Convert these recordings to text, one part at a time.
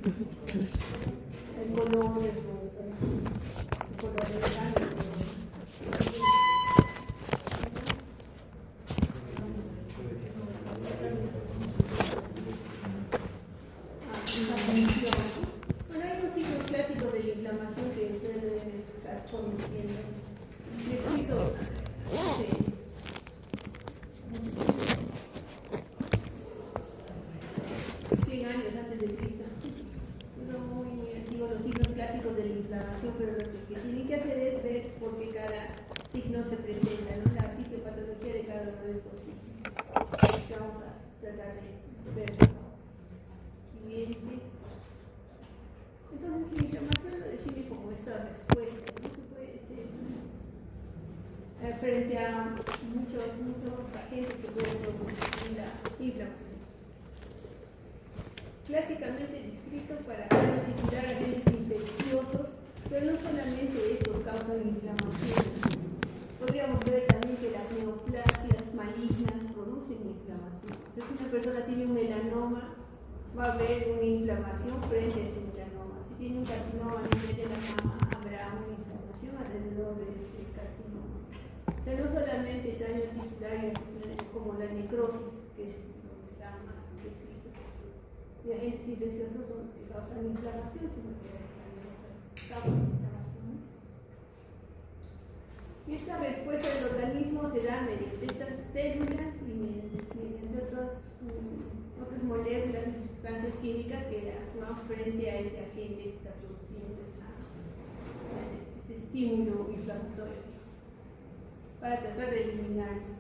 el color, el color del cambio. Bueno, hay unos signos clásicos de la inflamación que ustedes deben estar conociendo. Y escrito hace 100 años antes de Cristo. Son muy antiguos los signos clásicos de la inflamación, pero lo que tienen que hacer es ver por qué cada signo se presenta, ¿no? La fisiopatología de cada uno de estos signos. Que vamos a tratar de ver. Siguiente. Entonces, la inflamación lo define como esta respuesta, ¿no? Se puede ser frente a muchos agentes que pueden producir la inflamación. Clásicamente descrito para identificar agentes infecciosos, pero no solamente estos causan inflamación. Podríamos ver también que las neoplasias malignas producen inflamación. O sea, si una persona tiene un melanoma, va a haber una inflamación frente a ese melanoma. Si tiene un carcinoma a nivel de la mama, habrá una inflamación alrededor de ese carcinoma. O sea, no solamente daño tisular como la necrosis, que es lo que está más descrito. Y agentes infecciosos son los que causan inflamación, sino que también otras causan inflamación. Y esta respuesta del organismo se da mediante estas células y mediante otras moléculas y sustancias químicas que actúan frente a ese agente que está produciendo ese estímulo inflamatorio para tratar de eliminarlo.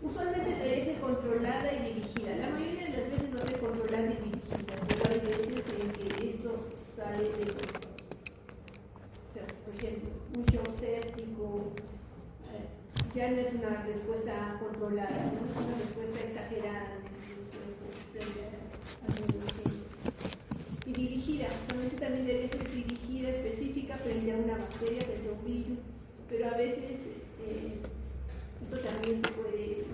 Usualmente debe ser controlada y dirigida. La mayoría de las veces va a ser controlada y dirigida, pero hay veces en que esto sale de control. O sea, por ejemplo, un shock séptico ya no es una respuesta controlada, ¿no? Es una respuesta exagerada y dirigida. Solamente también debe ser dirigida específica frente a una bacteria, frente a un virus, pero a veces esto también se puede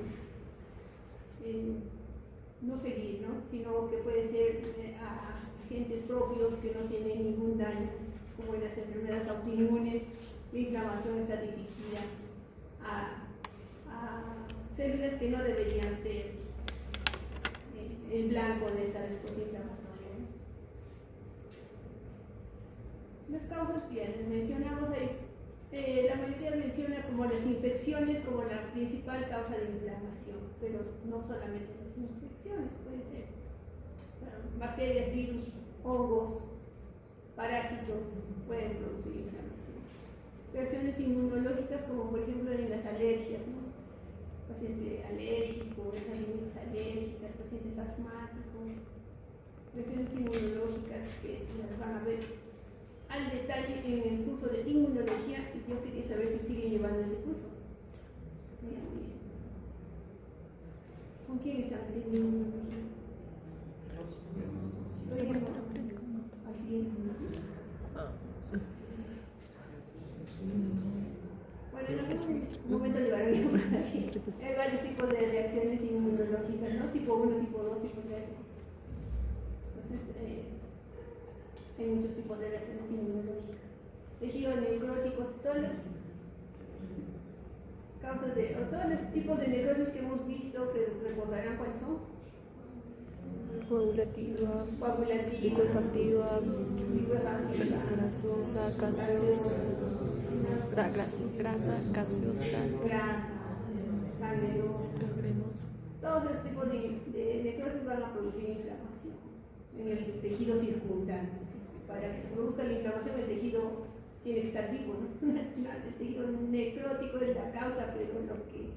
no seguir, ¿no? Sino que puede ser a agentes propios que no tienen ningún daño, como en las enfermedades autoinmunes. La inflamación está dirigida a células que no deberían ser el blanco de esta respuesta inflamatoria, ¿no? Las causas que les mencionamos ahí, la mayoría menciona como las infecciones como la principal causa de inflamación, pero no solamente las infecciones, pueden ser bacterias, virus, hongos, parásitos pueden producir inflamación. Reacciones inmunológicas como por ejemplo en las alergias, ¿no? Paciente alérgico, las alimentos alérgicas, pacientes asmáticos, reacciones inmunológicas que las van a ver al detalle en el curso de inmunología, y yo quería saber si siguen llevando ese curso. Muy bien. ¿Con quién están haciendo inmunología? Estoy yendo al siguiente. Bueno, en algún momento llevaré así. Hay varios tipos de reacciones inmunológicas, ¿no? Tipo 1, tipo 2, tipo 3. Entonces, hay muchos tipos de reacciones inmunológicas. Tejidos necróticos, todas las causas o todos los tipos de necrosis que hemos visto, que recordarán cuáles son. Coagulativa, licuefactiva, grasosa, gaseosa, grasa, gaseosa, gangrenosa. Todos estos tipos de necrosis van a producir inflamación en el tejido circundante. Para que se produzca la inflamación, el tejido tiene que estar vivo, ¿no? El tejido necrótico es la causa, pero lo que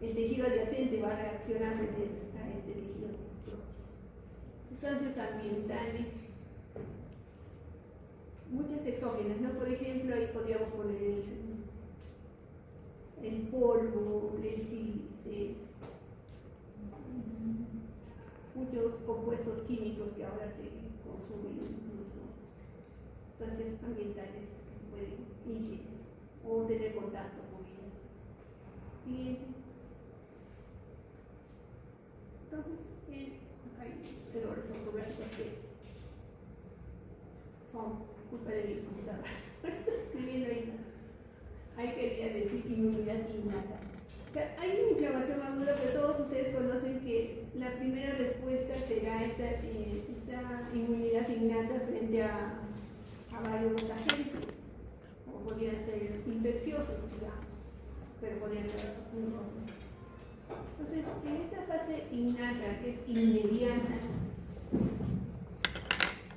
el tejido adyacente va a reaccionar frente a este tejido necrótico. Sustancias ambientales, muchas exógenas, ¿no? Por ejemplo, ahí podríamos poner el polvo, el sílice, muchos compuestos químicos que ahora se consumen, incluso sustancias ambientales que se pueden ingerir o tener contacto con ellas. Siguiente. Entonces, hay errores ortográficos que son culpa de mi computadora. Estoy escribiendo ahí quería decir inmunidad innata. O sea, hay una inflamación aguda, pero todos ustedes conocen que la primera respuesta será esta inmunidad innata frente a varios agentes, o podrían ser infecciosos, digamos, pero podrían ser otros. Entonces, en esta fase innata, que es inmediata,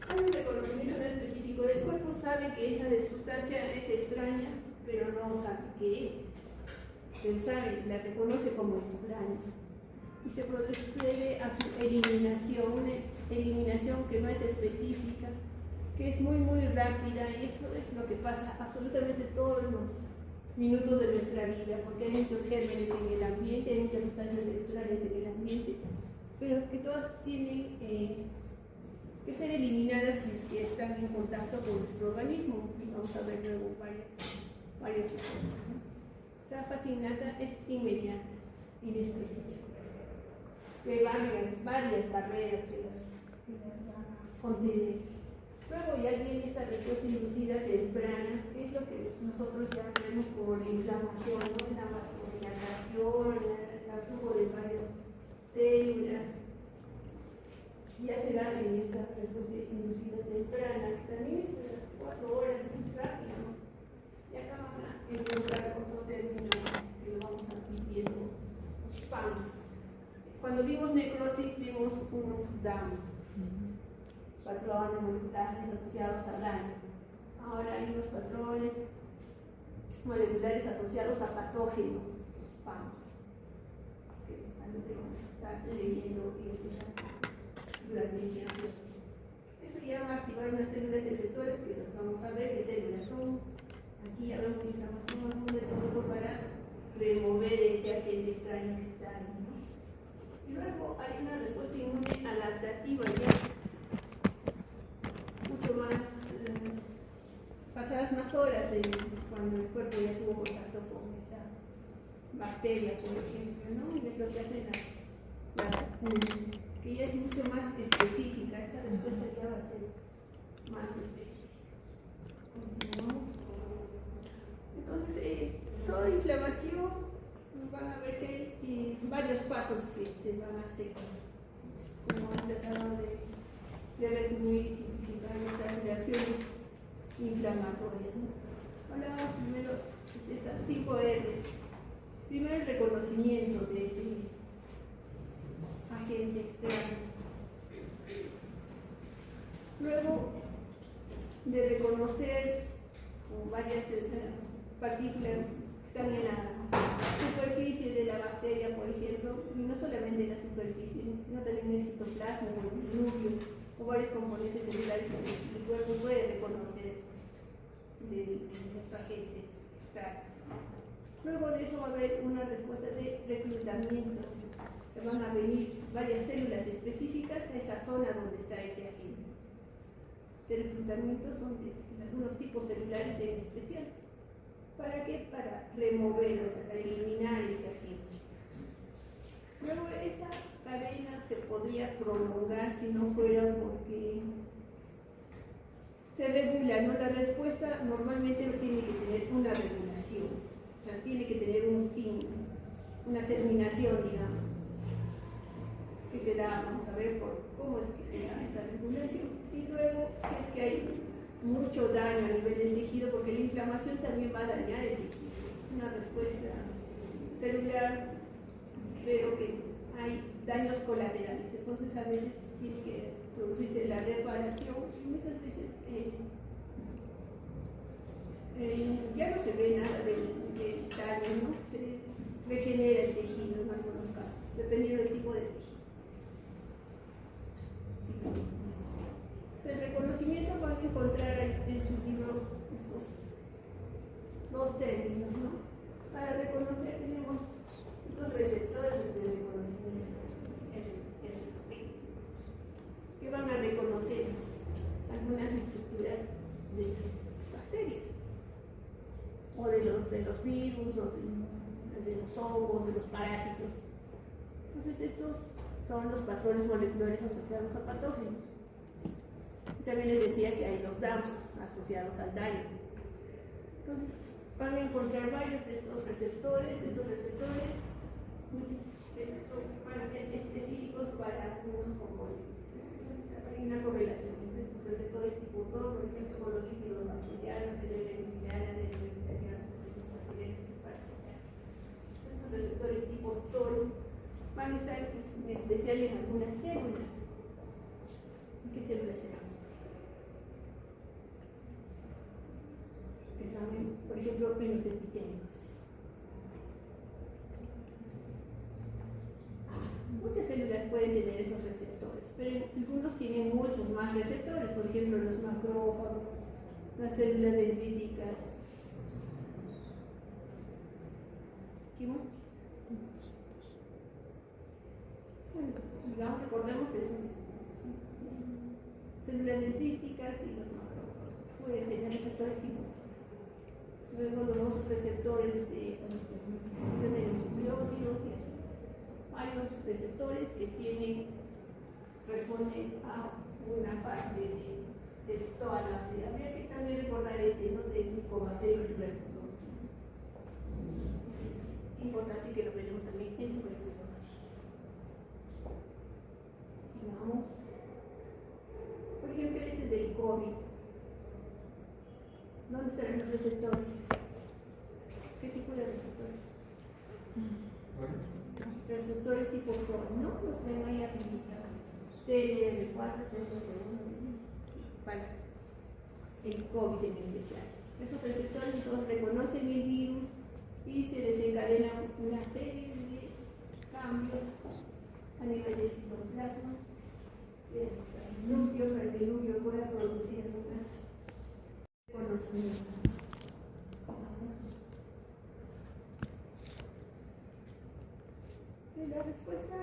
hay un reconocimiento específico. El cuerpo sabe que esa sustancia es extraña, pero no sabe qué es. Pero sabe, la reconoce como extraña. Y se procede a su eliminación, una eliminación que no es específica, que es muy, muy rápida, y eso es lo que pasa absolutamente todos los minutos de nuestra vida, porque hay muchos gérmenes en el ambiente, hay muchas sustancias extrañas en el ambiente, pero que todas tienen que ser eliminadas si es que están en contacto con nuestro organismo. Vamos a ver luego varias cosas, ¿no? Esa fase innata es inmediata, inespecífica. Hay varias barreras que las va a contener. Luego ya viene esta respuesta inducida temprana, que es lo que nosotros ya vemos como la inflamación, ¿no? La vasodilatación, el flujo de varias células. Ya se da en esta respuesta inducida temprana, que también es de las 4 horas, es muy rápido, ¿no? Y acá van a encontrar otro término que lo vamos a ir viendo, los PAMS. Cuando vimos necrosis, vimos unos DAMs, patrones moleculares asociados al daño. Ahora hay unos patrones moleculares asociados a patógenos, los PAMs, que es algo que vamos a estar leyendo y escuchando durante el tiempo. Eso ya va a activar unas células efectoras que las vamos a ver qué células son. Aquí ya vemos inflamación de todo para remover ese agente extraño que está ahí, ¿no? Y luego hay una respuesta inmune adaptativa ya mucho más, pasadas más horas de cuando el cuerpo ya tuvo contacto con esa bacteria, por ejemplo, ¿no? Y es lo que hacen las que ya es mucho más específica, esa respuesta ya va a ser más específica. Continuamos. Entonces, toda inflamación, van a ver que hay varios pasos que se van a hacer, como han tratado de resumir y simplificar nuestras reacciones inflamatorias, ¿no? Hablamos primero de estas 5 R's. Primero, el reconocimiento de ese agente externo. Luego, de reconocer varias partículas que están en la superficie de la bacteria, por ejemplo, y no solamente en la superficie, sino también en el citoplasma, en el núcleo, o varios componentes celulares que el cuerpo puede reconocer de los agentes extraños. Luego de eso va a haber una respuesta de reclutamiento, que van a venir varias células específicas a esa zona donde está ese agente. Ese reclutamiento son de algunos tipos celulares en especial. ¿Para qué? Para remover, o sea, para eliminar ese agente. Luego esa cadena se podría prolongar si no fuera porque se regula, ¿no? La respuesta normalmente tiene que tener una regulación, o sea, tiene que tener un fin, una terminación, digamos, que se da, vamos a ver por cómo es que se da esta regulación. Y luego, si es que hay mucho daño a nivel del tejido, porque la inflamación también va a dañar el tejido, es una respuesta celular, pero que hay daños colaterales, entonces a veces tiene que producirse la reparación, y muchas veces ya no se ve nada del daño, ¿no? Se regenera el tejido en algunos casos, dependiendo del tipo de tejido. El reconocimiento van a encontrar en su libro estos dos términos, ¿no? Para reconocer tenemos estos receptores de reconocimiento, que van a reconocer algunas estructuras de las bacterias, o de los virus, o de los hongos, de los parásitos. Entonces estos son los patrones moleculares asociados a patógenos. también les decía que hay los DAMs asociados al daño. Entonces, van a encontrar varios de estos receptores. Estos receptores muchos de estos van a ser específicos para algunos componentes. Hay una correlación entre estos receptores tipo 2, por ejemplo, con los lípidos bacterianos, el nuclear, el bacteriano, estos receptores tipo TOL van a estar en especial en algunas células. ¿Qué células serán? Están, por ejemplo, en los epitelios. Muchas células pueden tener esos receptores, pero algunos tienen muchos más receptores, por ejemplo, los macrófagos, las células dendríticas. ¿Qué más? Bueno, digamos, recordemos esas células dendríticas y los macrófagos. Pueden tener receptores tipo. Luego los receptores de nucleótidos y así. Varios receptores que responden a una parte de toda la bacteria. Habría que también recordar ¿no? Del Mycobacterium tuberculosis. Importante que lo veremos también en tuberculosis. Sigamos. Por ejemplo, este es del COVID. ¿Dónde estarán los receptores? ¿Qué tipo de receptores? Receptores tipo TOR, ¿no? Los ven ahí arriba. TLR4, TLR1, para el COVID en especial. Esos receptores reconocen el virus y se desencadena una serie de cambios a nivel del citoplasma. El núcleo, para que el núcleo pueda producir algunas conocimientos. La respuesta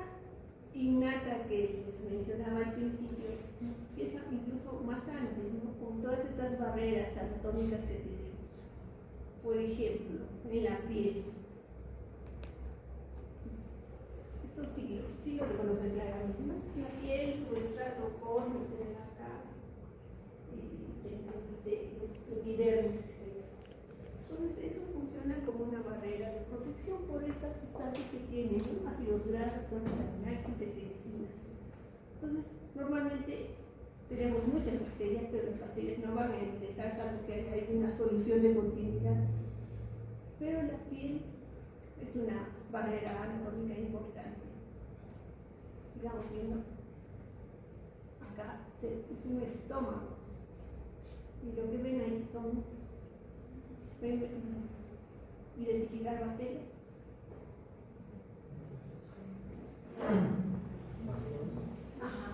innata que les mencionaba al principio empieza incluso más antes, ¿no? Con todas estas barreras anatómicas que tenemos. Por ejemplo, en la piel. Esto sí lo reconocen claramente, ¿no? La piel, su estrato córneo, acá, el epidermis. Entonces eso funciona como una barrera de protección por estas sustancias que tienen, ¿no? Ácidos grasos, proteínas, defensinas. Entonces, normalmente tenemos muchas bacterias, pero las bacterias no van a ingresar salvo que hay una solución de continuidad. Pero la piel es una barrera anatómica importante. Sigamos viendo. Acá es un estómago. Y lo que ven ahí son identificar bacterias. Ajá,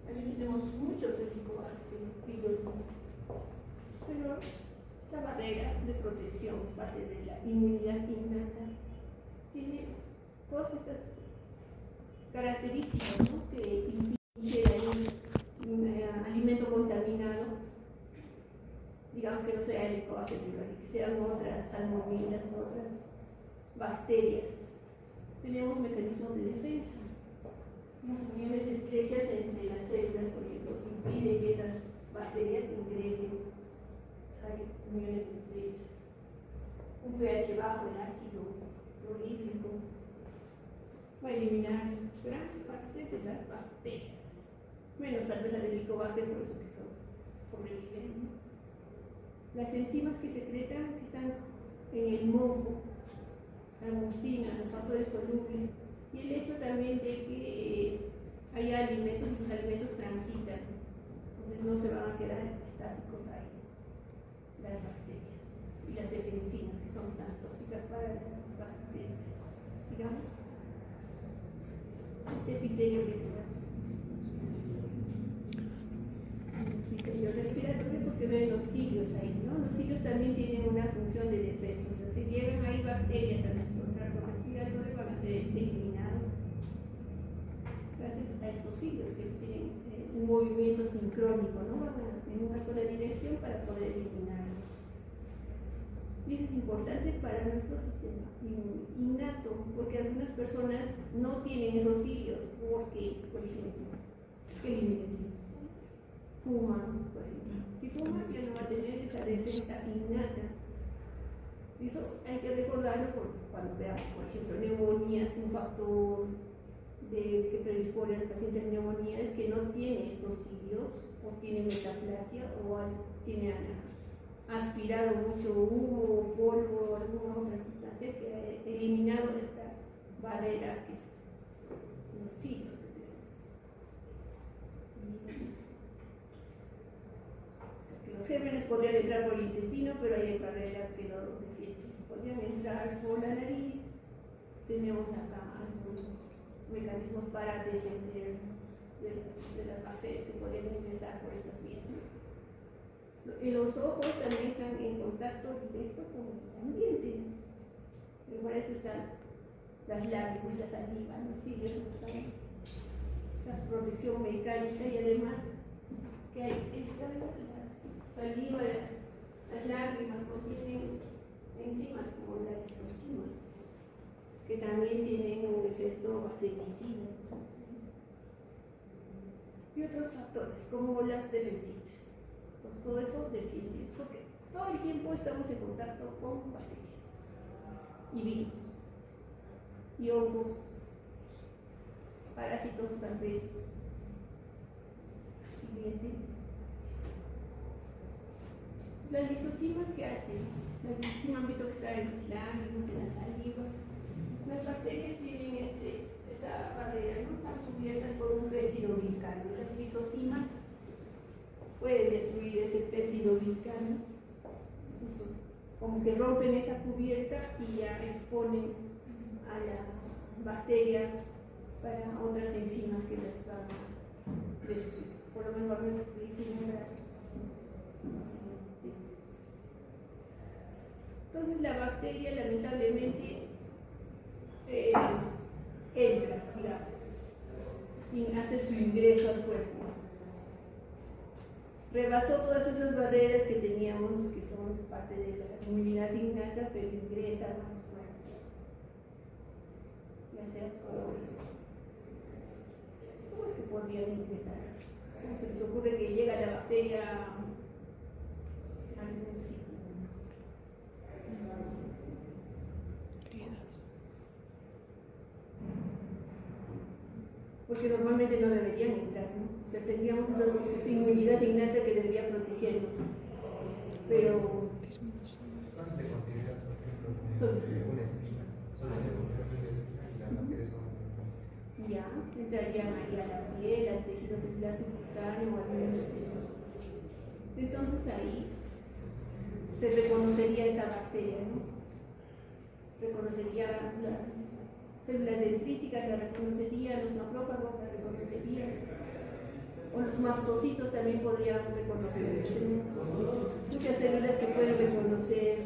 aquí tenemos muchos helicobacterios, pero esta barrera de protección, parte de la inmunidad innata, tiene todas estas características, ¿no? Que impiden un alimento contaminado, digamos que no sea el helicobacter, que sean otras salmonelas, otras bacterias. Tenemos mecanismos de defensa. Las uniones estrechas entre las células, por ejemplo, impiden que esas bacterias ingresen. Hay uniones estrechas. Un pH bajo, el ácido clorhídrico, va a eliminar gran parte de las bacterias. Menos tal vez al helicobacter, por eso que sobreviven, ¿no? Las enzimas que secretan, que están en el moco, la mucina, los factores solubles, y el hecho también de que haya alimentos y los alimentos transitan, entonces no se van a quedar estáticos ahí, las bacterias y las defensinas, que son tan tóxicas para las bacterias. Sigamos. Este epitelio que se da. Epitelio respiratorio, porque ven los cilios ahí, ¿no? Los cilios también tienen una función de defensa, o sea, si llegan ahí bacterias a nuestro tracto respiratorio van a ser eliminados gracias a estos cilios que tienen un movimiento sincrónico, ¿no? Van en una sola dirección para poder eliminarlos. Y eso es importante para nuestro sistema innato, porque algunas personas no tienen esos cilios, porque, por ejemplo, eliminan, fuman, por ejemplo. Si fuman ya no va a tener esa defensa innata. Eso hay que recordarlo porque cuando veamos, por ejemplo, neumonía, es un factor que predispone al paciente a neumonía, es que no tiene estos cilios, o tiene metaplasia, o tiene aspirado mucho humo, polvo o alguna otra sustancia que ha eliminado esta barrera que es los cilios que tenemos. O sea, que los gérmenes podrían entrar por el intestino, pero hay barreras que no lo defienden. Podrían entrar por la nariz. Tenemos acá algunos mecanismos para defendernos de las bacterias que podrían ingresar por estas vías. Y los ojos también están en contacto directo con el ambiente. Pero para eso están las lágrimas, la saliva, los cilios, esa protección mecánica, y además que hay la saliva, las lágrimas contienen enzimas como la lisozima, que también tienen un efecto bactericida. Y otros factores como las defensivas. Pues todo eso defiende, porque todo el tiempo estamos en contacto con bacterias y virus y hongos, parásitos tal vez. Siguiente. La lisozima, ¿qué hace? La lisozima han visto que está en los lágrimas, en la saliva. Las bacterias tienen esta barrera, ¿no? Están cubiertas por un peptidoglicano. Las lisozimas pueden destruir ese peptidoglicano, como que rompen esa cubierta y ya exponen a la bacteria para otras enzimas que las van a destruir. Por lo menos van a destruir su nombre. Entonces la bacteria lamentablemente entra, digamos, y hace su ingreso al cuerpo. Rebasó todas esas barreras que teníamos, que son parte de la inmunidad innata, pero ingresa al cuerpo. Ya sea ¿cómo es que podrían ingresar? ¿Cómo se les ocurre que llega la bacteria a algún sitio? Porque normalmente no deberían entrar, ¿no? O sea, tendríamos esa inmunidad innata que debería protegernos. Pero de continuidad, por ejemplo, una espina, solo se convierte en espina y las bacterias son ya entrarían ahí a la piel, al tejido celular subcutáneo o al músculo. Entonces ahí se reconocería esa bacteria, ¿no? Reconocería las células dendríticas, la reconocería, los macrófagos la reconocerían, o los mastocitos también podrían reconocer. Tenemos muchas células que pueden reconocer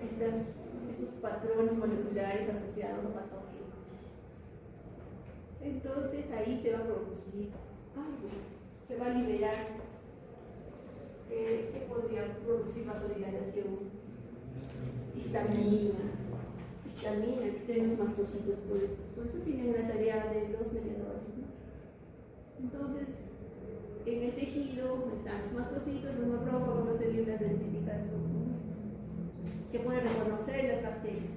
estos patrones moleculares asociados a patógenos. Entonces ahí se va a producir algo, se va a liberar. ¿Qué podría producir vasodilatación? Histamina, que tenemos mastocitos, por eso tienen una tarea de los mediadores, ¿no? Entonces, en el tejido están los mastocitos, los macrófagos, las células dendríticas, que pueden reconocer las bacterias.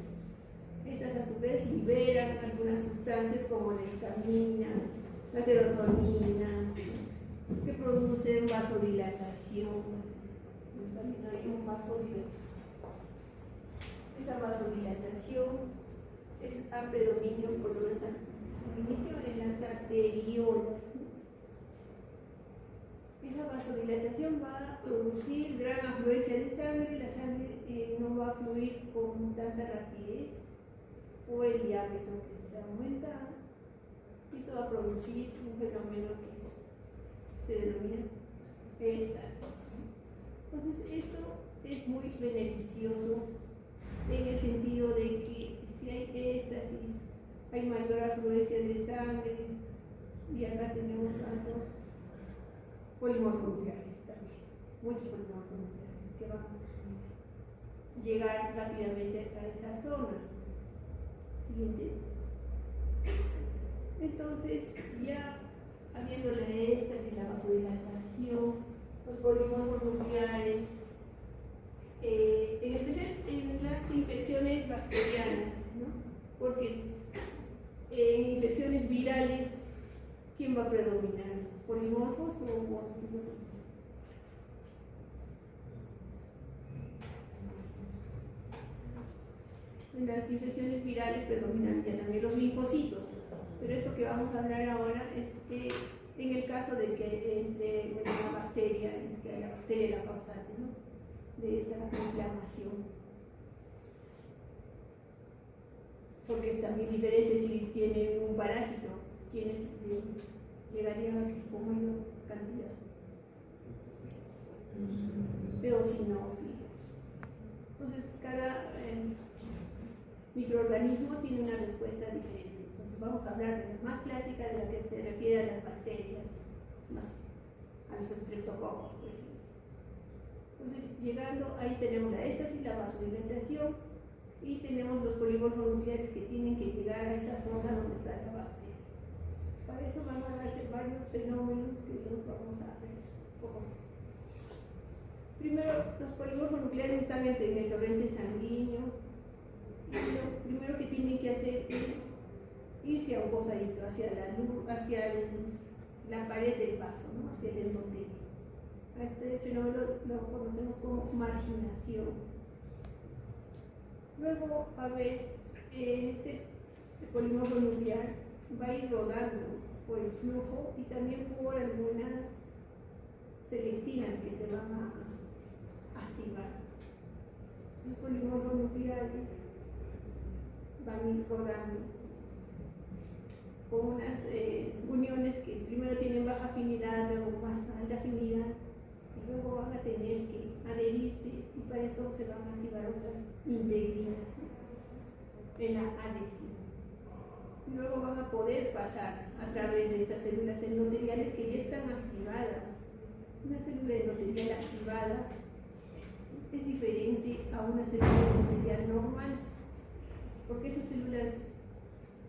Estas a su vez liberan algunas sustancias como la histamina, la serotonina, que producen vasodilatación. También hay un vasodilatación. Esa vasodilatación es a predominio por lo menos al inicio de las arteriolas. Esa vasodilatación va a producir gran afluencia de sangre, la sangre no va a fluir con tanta rapidez o el diámetro que se ha aumentado. Esto va a producir un fenómeno que se denomina peristalsis. Entonces esto es muy beneficioso en el sentido de que si hay éstasis, hay mayor afluencia de sangre, y acá tenemos algo polimorfo nucleares también, muchos polimorfo nucleares que van llegar rápidamente a esa zona. Siguiente. Entonces, ya habiendo la éstasis, la vasodilatación, los polímeros nucleares, en especial en las infecciones bacterianas, ¿no? Porque en infecciones virales, ¿quién va a predominar? ¿Los polimorfos o monotipos? En las infecciones virales predominan ya también los linfocitos, pero esto que vamos a hablar ahora es que en el caso de que entre una bacteria, sea la bacteria la causante, ¿no?, de esta inflamación. Porque es también diferente si tiene un parásito, quienes llegarían a con mayor cantidad. Eosinófilos. Entonces, cada microorganismo tiene una respuesta diferente. Entonces, vamos a hablar de la más clásica, de la que se refiere a las bacterias, más a los estreptococos, por ejemplo. Entonces, llegando, ahí tenemos la éstasis, la vasodilatación, y tenemos los polímeros nucleares que tienen que llegar a esa zona donde está la bacteria. Para eso van a darse varios fenómenos que los vamos a ver un poco. Primero, los polímeros nucleares están en el torrente sanguíneo, y lo primero que tienen que hacer es irse a un costadito, hacia la luz, hacia la pared del vaso, ¿no?, hacia el endotelio. A este fenómeno lo conocemos como marginación. Luego, a ver, este polímero nuclear va a ir rodando por el flujo y también por algunas celestinas que se van a activar. Los polímeros nucleares van a ir rodando con unas uniones que primero tienen baja afinidad, luego más alta afinidad, y luego van a tener que adherirse, y para eso se van a activar otras integrinas, ¿no?, en la adhesión. Luego van a poder pasar a través de estas células endoteliales que ya están activadas. Una célula endotelial activada es diferente a una célula endotelial normal, porque esas células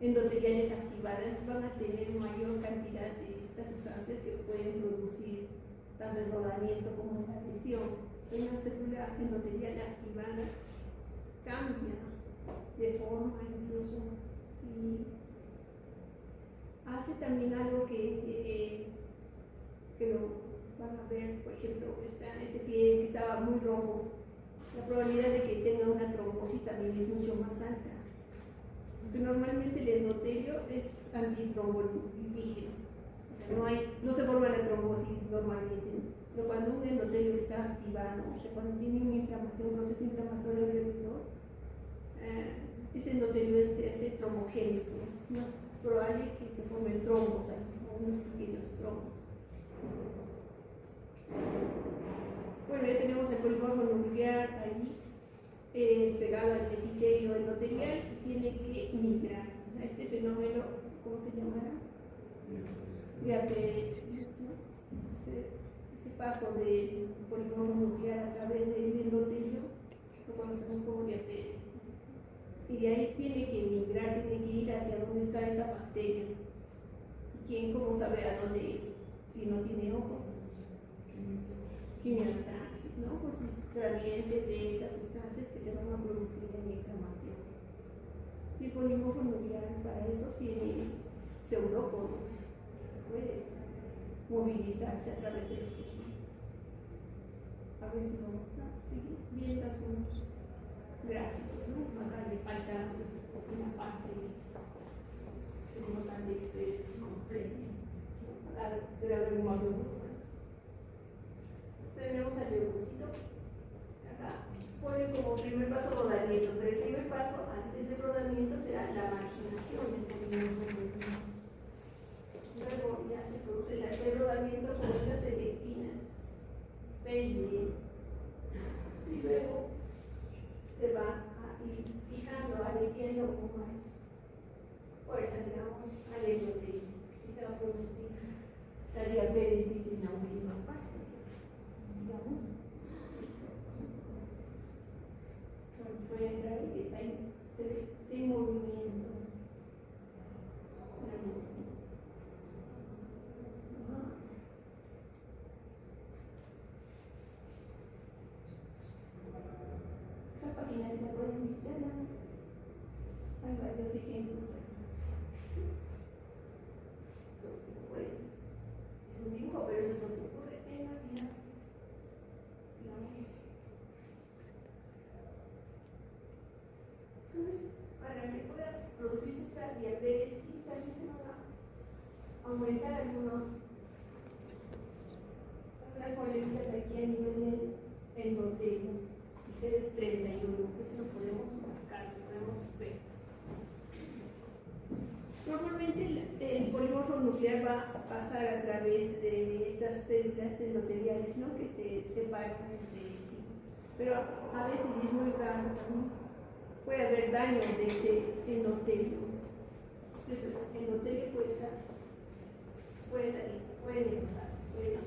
endoteliales activadas van a tener mayor cantidad de estas sustancias que pueden producir tanto el rodamiento como la adhesión. Una célula endotelial activada cambia de forma incluso y hace también algo que lo van a ver, por ejemplo, este pie que estaba muy rojo, la probabilidad de que tenga una trombosis también es mucho más alta. Normalmente el endotelio es antitrombolígeno, o sea, no se forma la trombosis normalmente, ¿no? Pero cuando un endotelio está activado, o sea, cuando tiene una inflamación, un proceso inflamatorio alrededor, ese endotelio se hace trombogénico. Es más probable que se formen trombos ahí, o unos pequeños trombos. Bueno, ya tenemos el polímero nuclear ahí, pegado al epitelio endotelial, y tiene que migrar a este fenómeno, ¿cómo se llamará? Diaperesis, ¿no? Este paso del polímero nuclear a través del endotelio lo conocemos como diaperesis. Y de ahí tiene que migrar, tiene que ir hacia donde está esa bacteria. ¿Quién cómo sabe a dónde ir? Si no tiene ojos. Quimiotaxis, ¿no? Pues proveniente de estas sustancias que se van a producir en la inflamación. Y el polímero nuclear para eso tiene pseudópodos, puede movilizarse a través de los tejidos. A ver si vamos a seguir viendo algunos gráficos, ¿no? Acá le falta una parte, como tal de ustedes comprenden. Debe haber un módulo. Tenemos al leucocito. Acá pone como primer paso rodamiento, pero el primer paso antes del rodamiento será la marginación del polímero nuclear. Luego ya se produce el rodamiento con estas celestinas, pende, y luego se va a ir fijando, aliviando con más fuerza, digamos, al endotelio, y se va a producir la diapéresis en la última parte. voy a entrar en detalle, se ve en movimiento. Esta página se la pueden visitar, ¿no? Hay varios ejemplos. Es un dibujo, pero eso es lo que ocurre en la vida. Entonces, para que pueda producirse esta diabetes, también se van a aumentar algunas moléculas aquí a nivel del endotelio. Dice el 31, que se lo podemos marcar, lo podemos ver. Normalmente el polimorfo nuclear va a pasar a través de estas células endoteliales, ¿no? Que se separan entre sí. Pero a veces, y es muy raro, ¿no? Puede haber daño de este endotelio. Entonces, el endotelio puede salir, puede necrosar, puede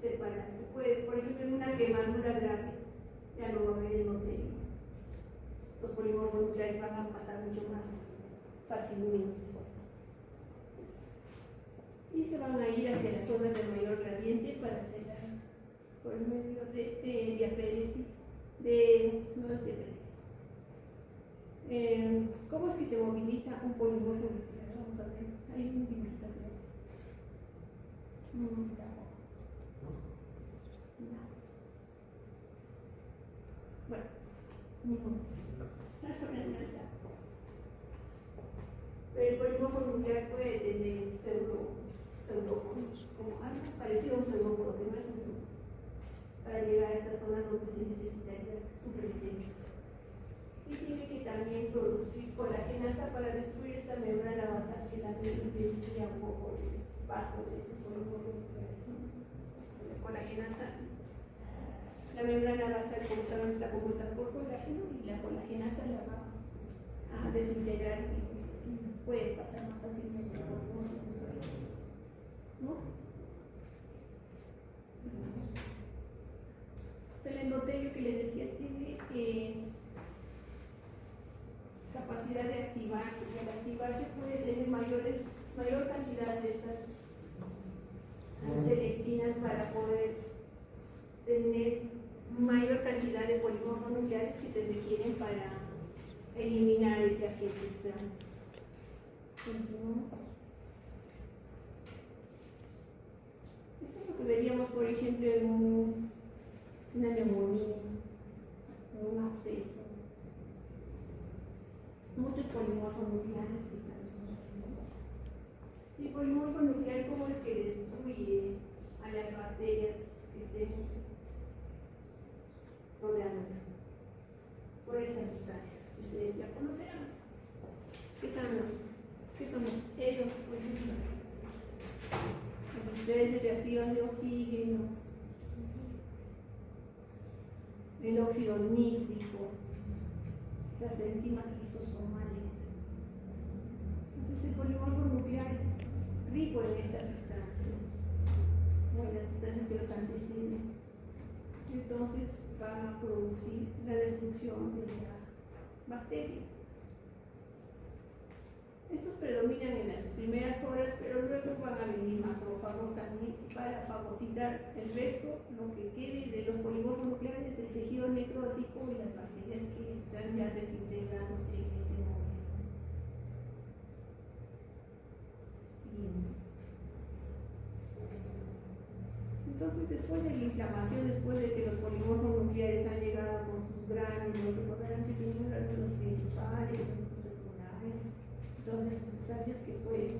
separarse. Puede, por ejemplo, en una quemadura grave, ya no va a haber endotelio. Los polimorfos nucleares van a pasar mucho más fácilmente. Y se van a ir hacia las zonas de mayor gradiente para hacer por medio de diapéresis, no es diapéresis. ¿Cómo es que se moviliza un polimorfo nuclear? Vamos a ver, hay un dibujito que es. No. Bueno, el polimorfo nuclear puede tener pseudópodos, como algo parecido a un pseudópodo, que no es un pseudópodo, para llegar a estas zonas donde se necesitaría su presencia. Y tiene que también producir colagenasa para destruir esta membrana basal que también impediría un poco el paso de ese polimorfo nuclear. La colagenasa, la membrana basal, como saben, está compuesta por colágeno y la colagenasa la va a desintegrar y puede pasar más fácilmente por ¿no? El endotelio que les decía tiene capacidad de activarse, y al activarse puede tener mayor cantidad de estas selectinas para poder tener mayor cantidad de polimorfos nucleares que se requieren para eliminar ese agente extraño. Esto es lo que veríamos, por ejemplo, en una neumonía, en un absceso. Muchos polimorfos nucleares que están en el polimorfo nuclear, ¿cómo es que destruye a las bacterias que estén rodeando? Por estas sustancias que ustedes ya conocerán. ¿Qué son los EROS, por ejemplo? Las especies reactivas de oxígeno, el óxido nítrico, las enzimas lisosomales. Entonces el polimorfo nuclear es rico en estas sustancias, o en las sustancias que los anteceden. Entonces va a producir la destrucción de la bacteria. Estos predominan en las primeras horas, pero luego van a venir macrófagos también para fagocitar el resto, lo que quede de los polimorfos nucleares, el tejido necrótico y las bacterias que están ya desintegrándose en ese momento. Siguiente. Entonces, después de la inflamación, después de que los polimorfos nucleares han llegado con sus gránulos, recordarán que tienen los principales, los secundarios, todas las sustancias que pueden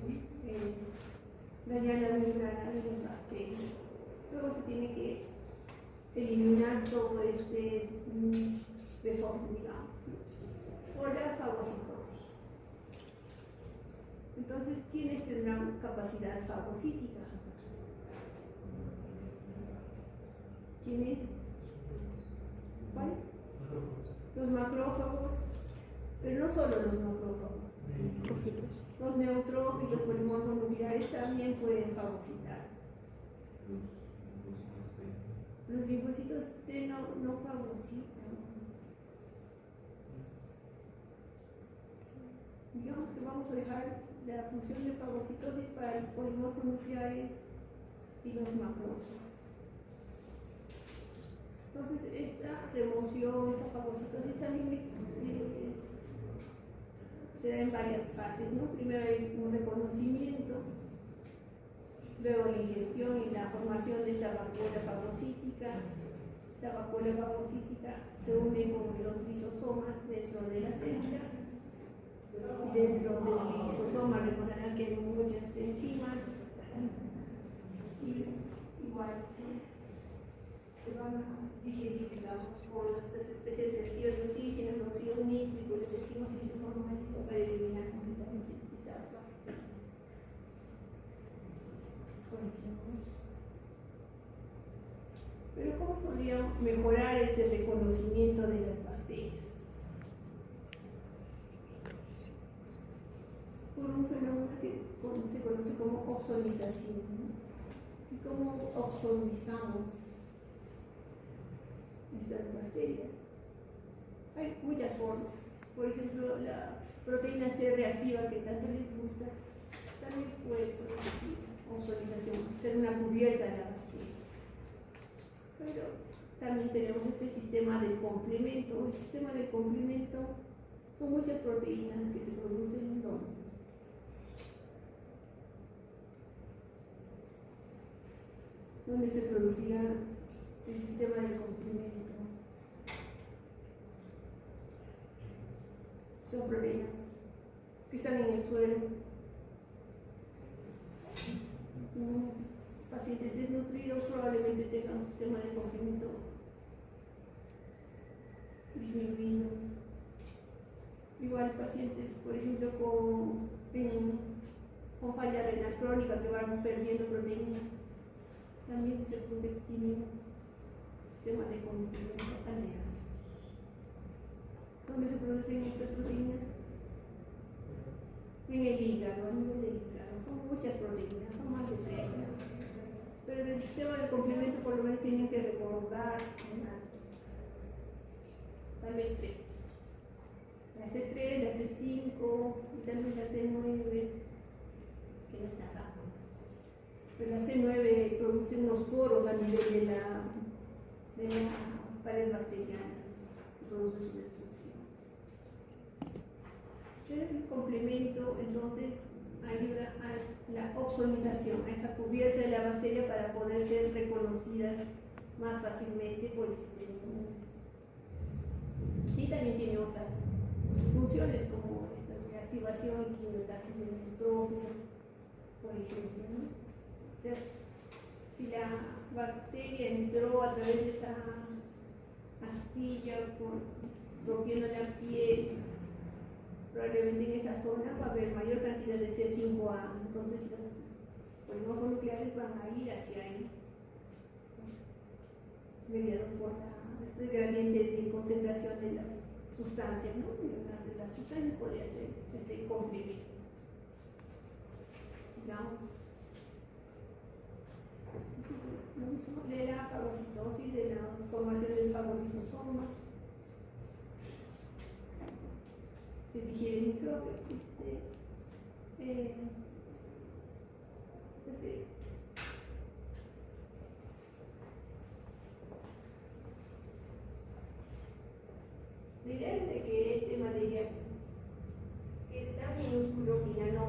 dañar las membranas de las bacterias. Luego se tiene que eliminar todo este desorden, digamos, por la fagocitosis. Entonces, ¿quiénes tendrán capacidad fagocítica? ¿Quiénes? ¿Cuál? Los macrófagos, pero no solo los macrófagos. Neutrófilos. Los neutrófilos polimorfos nucleares también pueden fagocitar. Los linfocitos T no fagocitan. digamos que vamos a dejar la función de fagocitosis para los polimorfos nucleares y los macrófagos. Entonces, esta remoción, esta fagocitosis también se da en varias fases, ¿no? Primero hay un reconocimiento, luego la ingestión y la formación de esta vacuola fagocítica. Esta vacuola fagocítica se une con los lisosomas dentro de la célula. Dentro del lisosoma recordarán que hay muchas enzimas y igual se van a digerir, digamos, con estas especies de reactivos de oxígeno, los óxidos nítricos, les decimos lisosomas para eliminar completamente esta bacteria. Pero ¿cómo podríamos mejorar ese reconocimiento de las bacterias? Por un fenómeno que se conoce como opsonización, ¿no? ¿Y cómo opsonizamos estas bacterias? Hay muchas formas. Por ejemplo, la proteína C reactiva que tanto les gusta también puede producir opsonización, ser una cubierta de la bacteria. Pero también tenemos este sistema de complemento. El sistema de complemento son muchas proteínas que se producen en donde se producirá el sistema de complemento. Son proteínas que están en el suelo. Un paciente desnutrido probablemente tenga un sistema de complemento disminuido. Igual pacientes, por ejemplo, con falla renal crónica que van perdiendo proteínas, también se puede tener un sistema de complemento alterado. ¿Dónde se producen estas proteínas? En el hígado, a nivel del hígado. Son muchas proteínas, son más de 30. Pero el sistema de complemento por lo menos tienen que recordar unas, tal vez 3. La C3, la C5 y tal vez la C9, que no está acá. Pero la C9 produce unos poros a nivel de la pared bacteriana y produce su destrucción. El complemento entonces ayuda a la opsonización, a esa cubierta de la bacteria para poder ser reconocidas más fácilmente por el sistema inmune. Y también tiene otras funciones como esta reactivación y quimiotaxis de neutrófilos, por ejemplo, ¿no? O sea, si la bacteria entró a través de esa astilla rompiendo la piel, probablemente en esa zona va a haber mayor cantidad de C5A, entonces los polimorfos nucleares van a ir hacia ahí, mediados por este gradiente de concentración de las sustancias, ¿no? De las sustancias podría ser este complemento. Digamos, de la fagocitosis, de la formación del fagolisosoma, se digiere microbio, la idea es de que este material que es tan minúsculo que ya no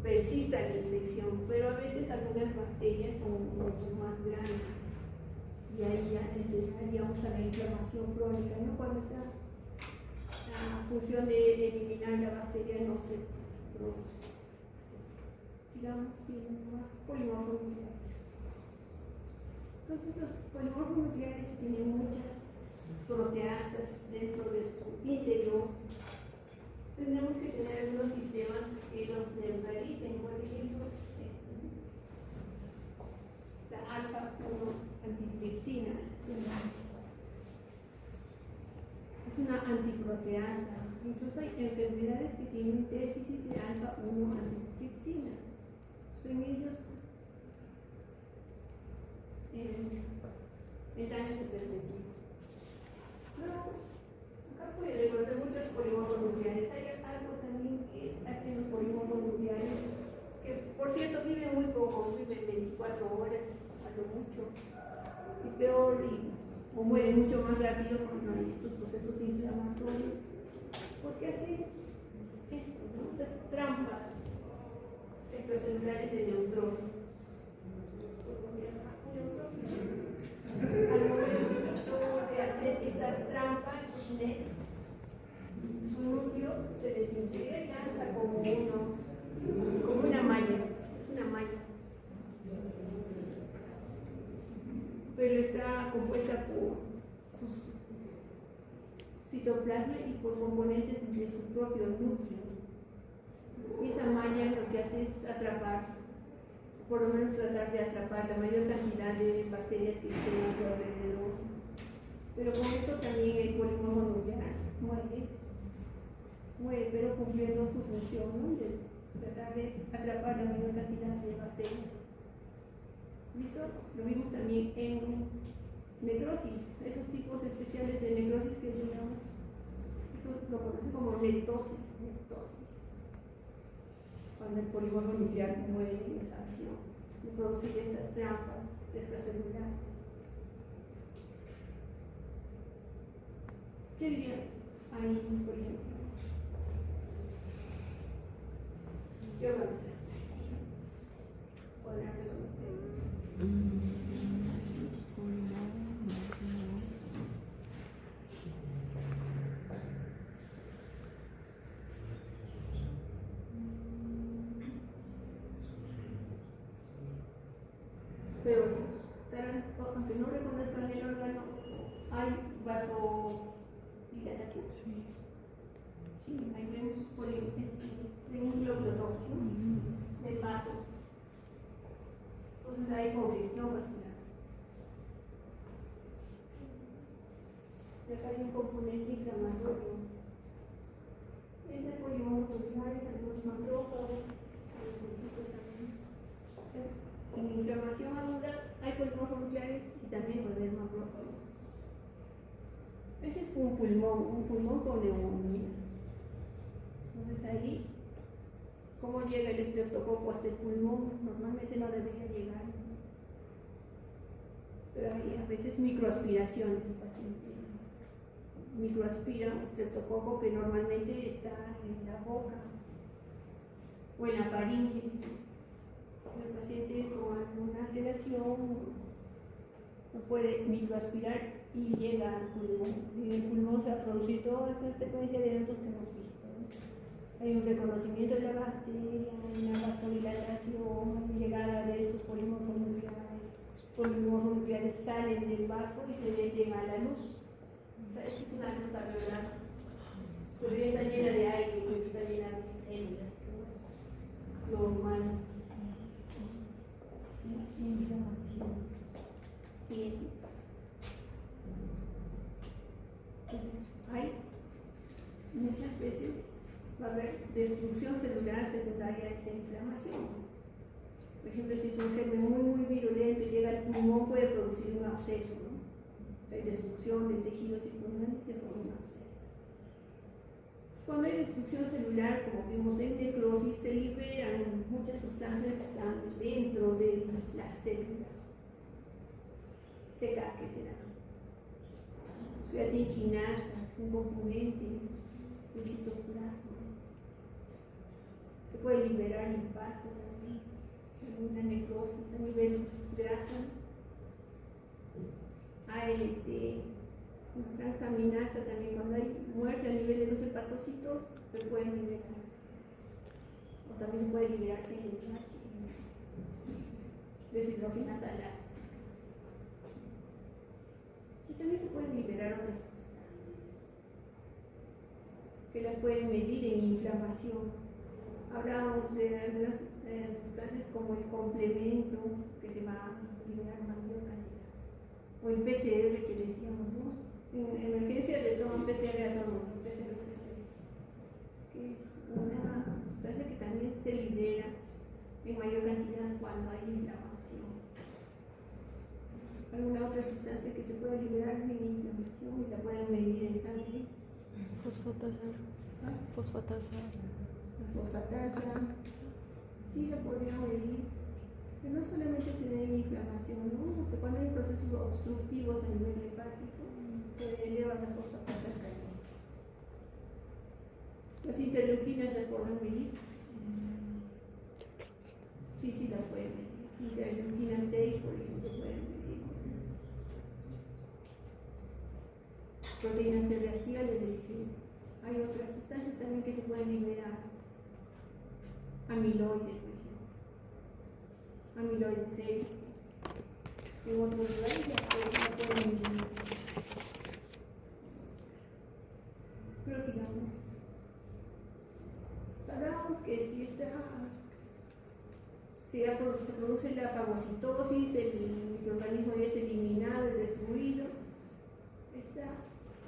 persista la infección, pero a veces algunas bacterias son mucho más grandes y ahí ya entraríamos a la inflamación crónica, ¿no? Cuando está la función de eliminar la bacteria no se produce. Sigamos viendo más polimorfos nucleares. Entonces los polimorfos nucleares tienen muchas proteasas dentro de su interior. Tenemos que tener algunos sistemas que los neutralicen, por ejemplo, la alfa-1 antitripsina. Es una antiproteasa. Incluso hay enfermedades que tienen déficit de alfa-1 antitripsina. En ellos el daño se perpetúa. Pero acá puede reconocer muchos polimorfos nucleares. Hay algo también que hace horas, a lo mucho. Y peor, o muere mucho más rápido cuando hay estos procesos inflamatorios. Porque hace esto, ¿no? Estas trampas extracelulares de neutrófilos. Al momento de hacer esta trampa, su núcleo se desintegra y lanza como una malla, es una malla. Pero está compuesta por sus citoplasma y por componentes de su propio núcleo. Y esa malla lo que hace es atrapar, por lo menos tratar de atrapar la mayor cantidad de bacterias que estén a su alrededor. Pero con esto también el polimorfo nuclear muere, pero cumpliendo su función, ¿no? De tratar de atrapar la mayor cantidad de bacterias. ¿Listo? Lo vimos también en necrosis, esos tipos especiales de necrosis que llamamos, eso lo conocen como netosis. Cuando el polimorfo nuclear muere en esa acción de producir estas trampas extracelulares. ¿Qué diría ahí, por ejemplo? ¿Qué vamos a hacer? ¿Podrán reconocer? Pero aunque no reconozcan el órgano, hay vasodilatación. Sí, hay renglobosón de vasos. Entonces hay congestión vascular. Y acá hay un componente inflamatorio. Es el polimorfo nuclear, es algunos macrófagos, algunos también. En inflamación aguda hay polimorfos nucleares y también puede haber macrófagos. Ese es un pulmón con neumonía. Entonces ahí, ¿cómo llega el estreptococo hasta el pulmón? Normalmente no debería llegar. Pero hay a veces microaspiraciones. El paciente microaspira un estreptococo que normalmente está en la boca o en la faringe. El paciente con alguna alteración no puede microaspirar y llega al pulmón. Y en el pulmón se va a producir toda esta secuencia de eventos que hemos visto, ¿no? Hay un reconocimiento de la bacteria, hay una vasodilatación, llegada de estos polimorfos nucleares. Los polimorfos nucleares salen del vaso y se meten a la luz. O sea, es una luz alveolar. Pero ya está llena de aire, está llena de células. Normal. Inflamación. Siguiente. Entonces, hay muchas veces va a haber destrucción celular secundaria de esa inflamación. Por ejemplo, si es un germen muy virulento y llega al pulmón, puede producir un absceso, ¿no? Hay destrucción del tejido circundante y se forma un absceso. Cuando hay destrucción celular, como vimos en necrosis, se liberan muchas sustancias que están dentro de la célula. Seca, ¿qué será? Creatinquinasa, es un componente del citoplasma. Se puede liberar en vaso también, en una necrosis a nivel grasa. ALT, una transaminasa también, cuando hay muerte a nivel de los hepatocitos, se puede liberar. O también se puede liberar LDH, deshidrogenasa láctica. Y también se pueden liberar otras sustancias que las pueden medir en inflamación. Hablábamos de algunas sustancias como el complemento, que se va a liberar mayor cantidad. O el PCR que decíamos, ¿no? En emergencia le toman PCR a todo el mundo, PCR, que es una sustancia que también se libera en mayor cantidad cuando hay inflamación. Alguna otra sustancia que se puede liberar en inflamación y la pueden medir en sangre. Fosfatasa. La fosfatasa, sí la podrían medir. Que no solamente se debe a inflamación, ¿no? O sea, cuando hay procesos obstructivos a nivel hepático, se eleva la fosfatasa alcalina. Las interleuquinas las podrán medir. Sí, las pueden medir. Interleuquina 6, por ejemplo, pueden medir. Proteínas C reactivas, les dije. Hay otras sustancias también que se pueden liberar. Amiloide, por ejemplo. Amiloide 6. En otros lugares la pueden medir. Pero digamos, sabemos que si se produce la fagocitosis, el microorganismo ya es eliminado, es destruido, esta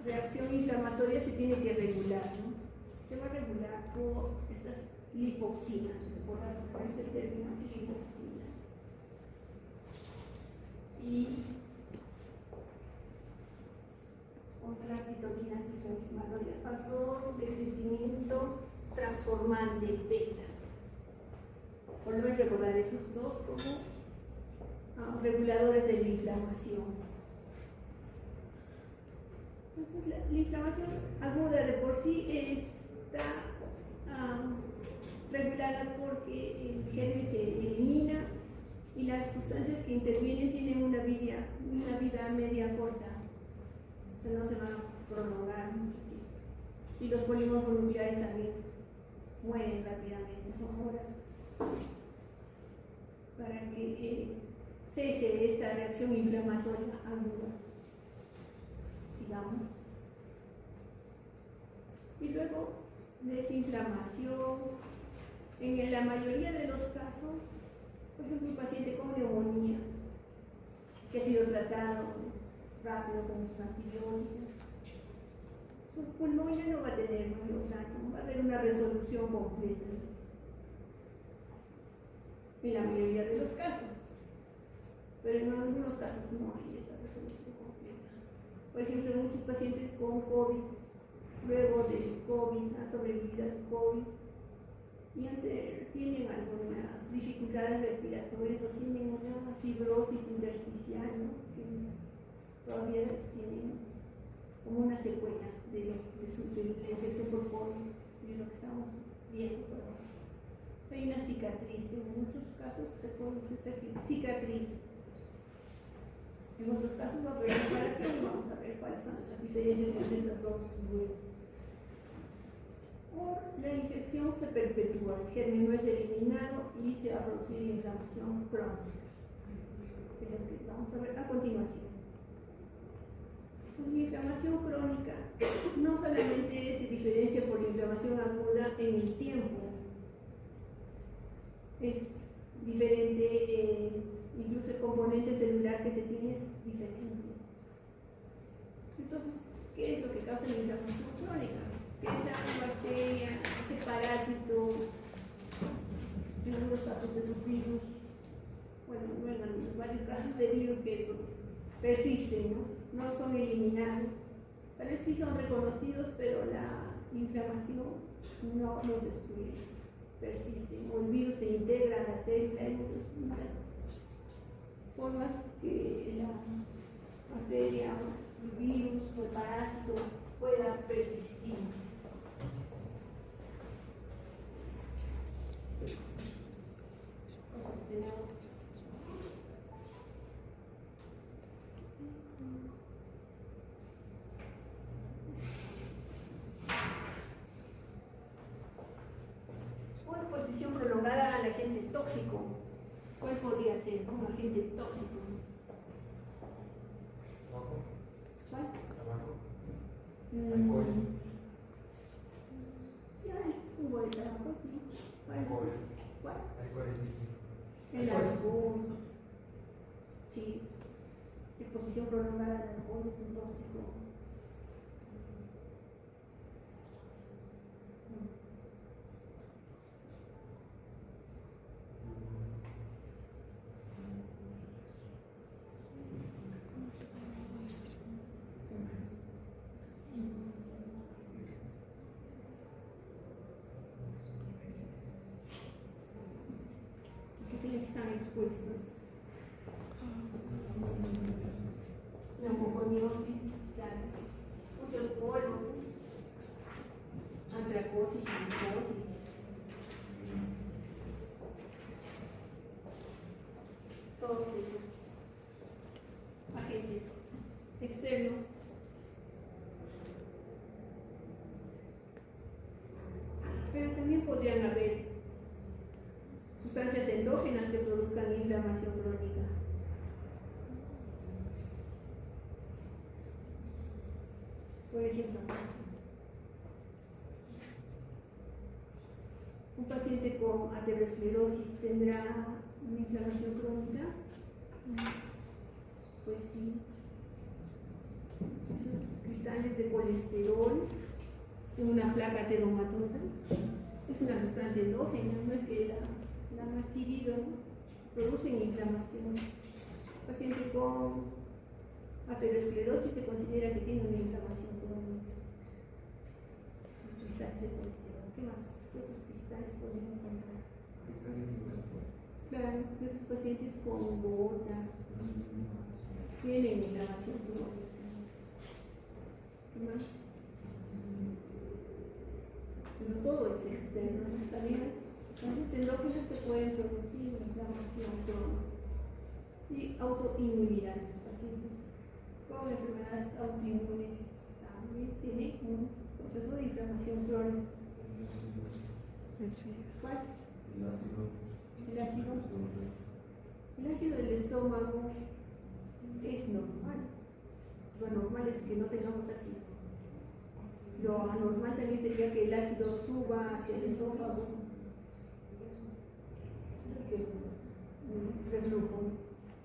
reacción inflamatoria se tiene que regular, ¿no? Se va a regular por estas lipoxinas, recordar cuál es el término lipoxina. Y otra citoquina antiinflamatoria, factor de crecimiento transformante beta. Volvemos a recordar esos dos como reguladores de la inflamación. Entonces, la inflamación aguda de por sí está regulada porque el germen se elimina y las sustancias que intervienen tienen una vida media corta. O sea, no se van a prolongar mucho tiempo. Y los polímeros nucleares también mueren rápidamente, son horas para que cese esta reacción inflamatoria aguda. Sigamos. Y luego, desinflamación. En la mayoría de los casos, por ejemplo, un paciente con neumonía que ha sido tratado rápido con sus antibióticos, su pulmón ya no va a tener mayor daño, va a haber una resolución completa. En la mayoría de los casos, pero en algunos casos no hay esa resolución completa. Por ejemplo, muchos pacientes con COVID, luego del COVID, han sobrevivido al COVID y tienen algunas dificultades respiratorias o tienen una fibrosis intersticial, ¿no? Que todavía tienen como una secuela de la infección por COVID, de lo que estamos viendo por ahora. Hay una cicatriz, en muchos casos se produce esa cicatriz. En otros casos va a haber separación y vamos a ver cuáles son las diferencias entre estas dos grupos. O la infección se perpetúa, el germen no es eliminado y se va a producir inflamación crónica. Es lo que vamos a ver a continuación. Pues la inflamación crónica no solamente se diferencia por la inflamación aguda en el tiempo, es diferente, incluso el componente celular que se tiene es diferente. Entonces, ¿qué es lo que causa la inflamación crónica? Que esa bacteria, ese parásito, en algunos casos es un virus, bueno, en varios casos de virus que persisten, no son eliminados. Tal vez sí son reconocidos, pero la inflamación no los destruye. Persisten, o el virus se integra a la célula, hay muchas formas que la bacteria, el virus o el parásito pueda persistir. Una exposición prolongada al agente tóxico. ¿Cuál podría ser un agente tóxico? ¿Cuál? Alcohol. Ya, un buen trabajo, sí. Alcohol. ¿Cuál? Alcohol es líquido. El alcohol. Sí. Exposición prolongada al alcohol es un tóxico. están expuestos. Neumoconiosis, claro, muchos polvos, antracosis, micosis. Todos esos agentes externos. Pero también podrían haber sustancias endógenas que produzcan inflamación crónica. Por ejemplo, un paciente con aterosclerosis tendrá una inflamación crónica. Pues sí, esos cristales de colesterol en una placa ateromatosa es una sustancia endógena, no es que la han adquirido, producen inflamación. El paciente con aterosclerosis se considera que tiene una inflamación crónica. Los cristales de colesterol, ¿qué más? ¿Qué otros cristales podemos encontrar? Claro, esos pacientes con gota tienen inflamación crónica. ¿Qué más? Pero todo es externo, también entonces endógenas que pueden producir inflamación crónica y autoinmunidad de los pacientes con enfermedades autoinmunes también tienen un proceso de inflamación crónica. ¿Cuál? El ácido del estómago es normal. Lo anormal es que no tengamos ácido. Lo anormal también sería que el ácido suba hacia el esófago. Reflujo.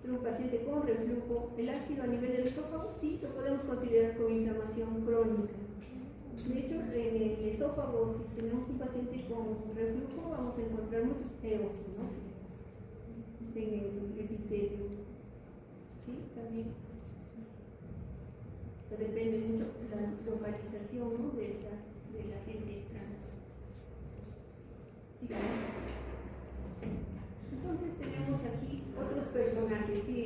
Pero un paciente con reflujo, el ácido a nivel del esófago, sí, lo podemos considerar como inflamación crónica. De hecho, en el esófago, si tenemos un paciente con reflujo, vamos a encontrar muchos eosinófilos en el epitelio. ¿Sí? También. O sea, depende mucho de la localización, ¿no? de la gente trans. Sigamos. Entonces tenemos aquí otros personajes. ¿Sí?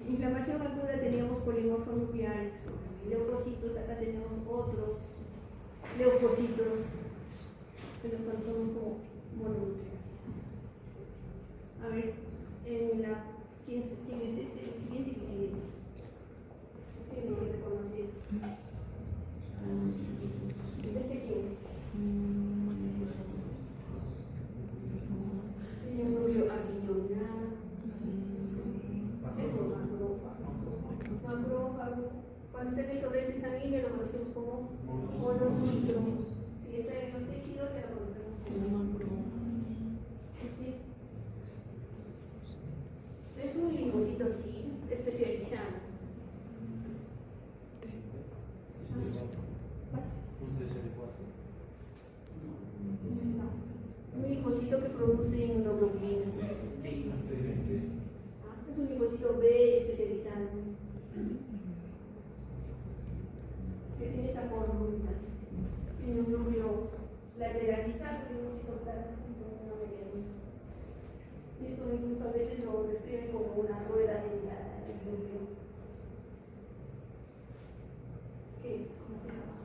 Inflamación aguda teníamos polimorfos nucleares, que son leucocitos. Acá tenemos otros leucocitos que los conocemos como mononucleares. A ver, ¿quién es este? El siguiente y el siguiente. Usted lo que reconocer. ¿Este quién es? El núcleo aguillonar. Es un macrófago. Macrófago. Cuando está en el torrente sanguíneo lo conocemos como monociclo. Si está en los tejidos, ya lo conocemos como macrófago. Es un linfocito, sí, especializado. Un linfocito que produce inmunoglobulinas. Es un linfocito B especializado. Que tiene esta forma. Tiene un núcleo lateralizado, linfocito plasma. Esto incluso a veces lo describen como una rueda del núcleo. ¿Qué es? ¿Cómo se llama?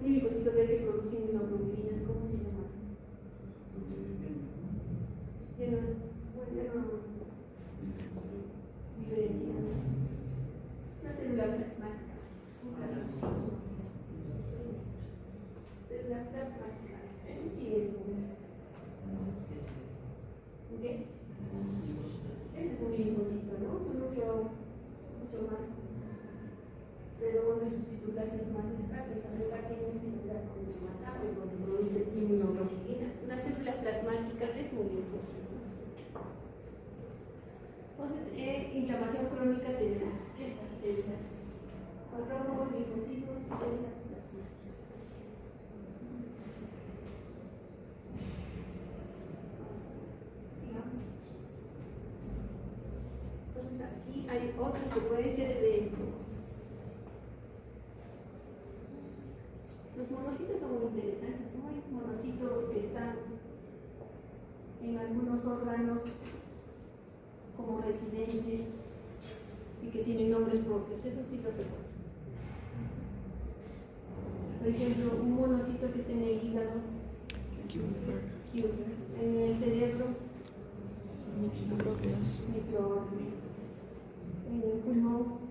Un linfocito B que produce inmunoglobulinas, ¿cómo se llama? Ya no es, bueno, ya no diferenciado. Es una célula plasmática. Célula plasmática. Sí, es ¿qué? Ese es un linfocito, ¿no? Es un núcleo mucho más redondo y su citoplasma es más escaso. En cambio, acá tiene un citoplasma mucho más amplio donde produce inmunoglobulinas. Una célula plasmática es un linfocito. Entonces, inflamación crónica tenemos estas células. Macrófagos, linfocitos, células plasmáticas. Entonces aquí hay otra secuencia de eventos. Los monocitos son muy interesantes, ¿no? Hay monocitos que están estos órganos como residentes y que tienen nombres propios, eso sí lo recuerdo. Por ejemplo, un monocito que está en el hígado, en el cerebro, microglias, en el pulmón,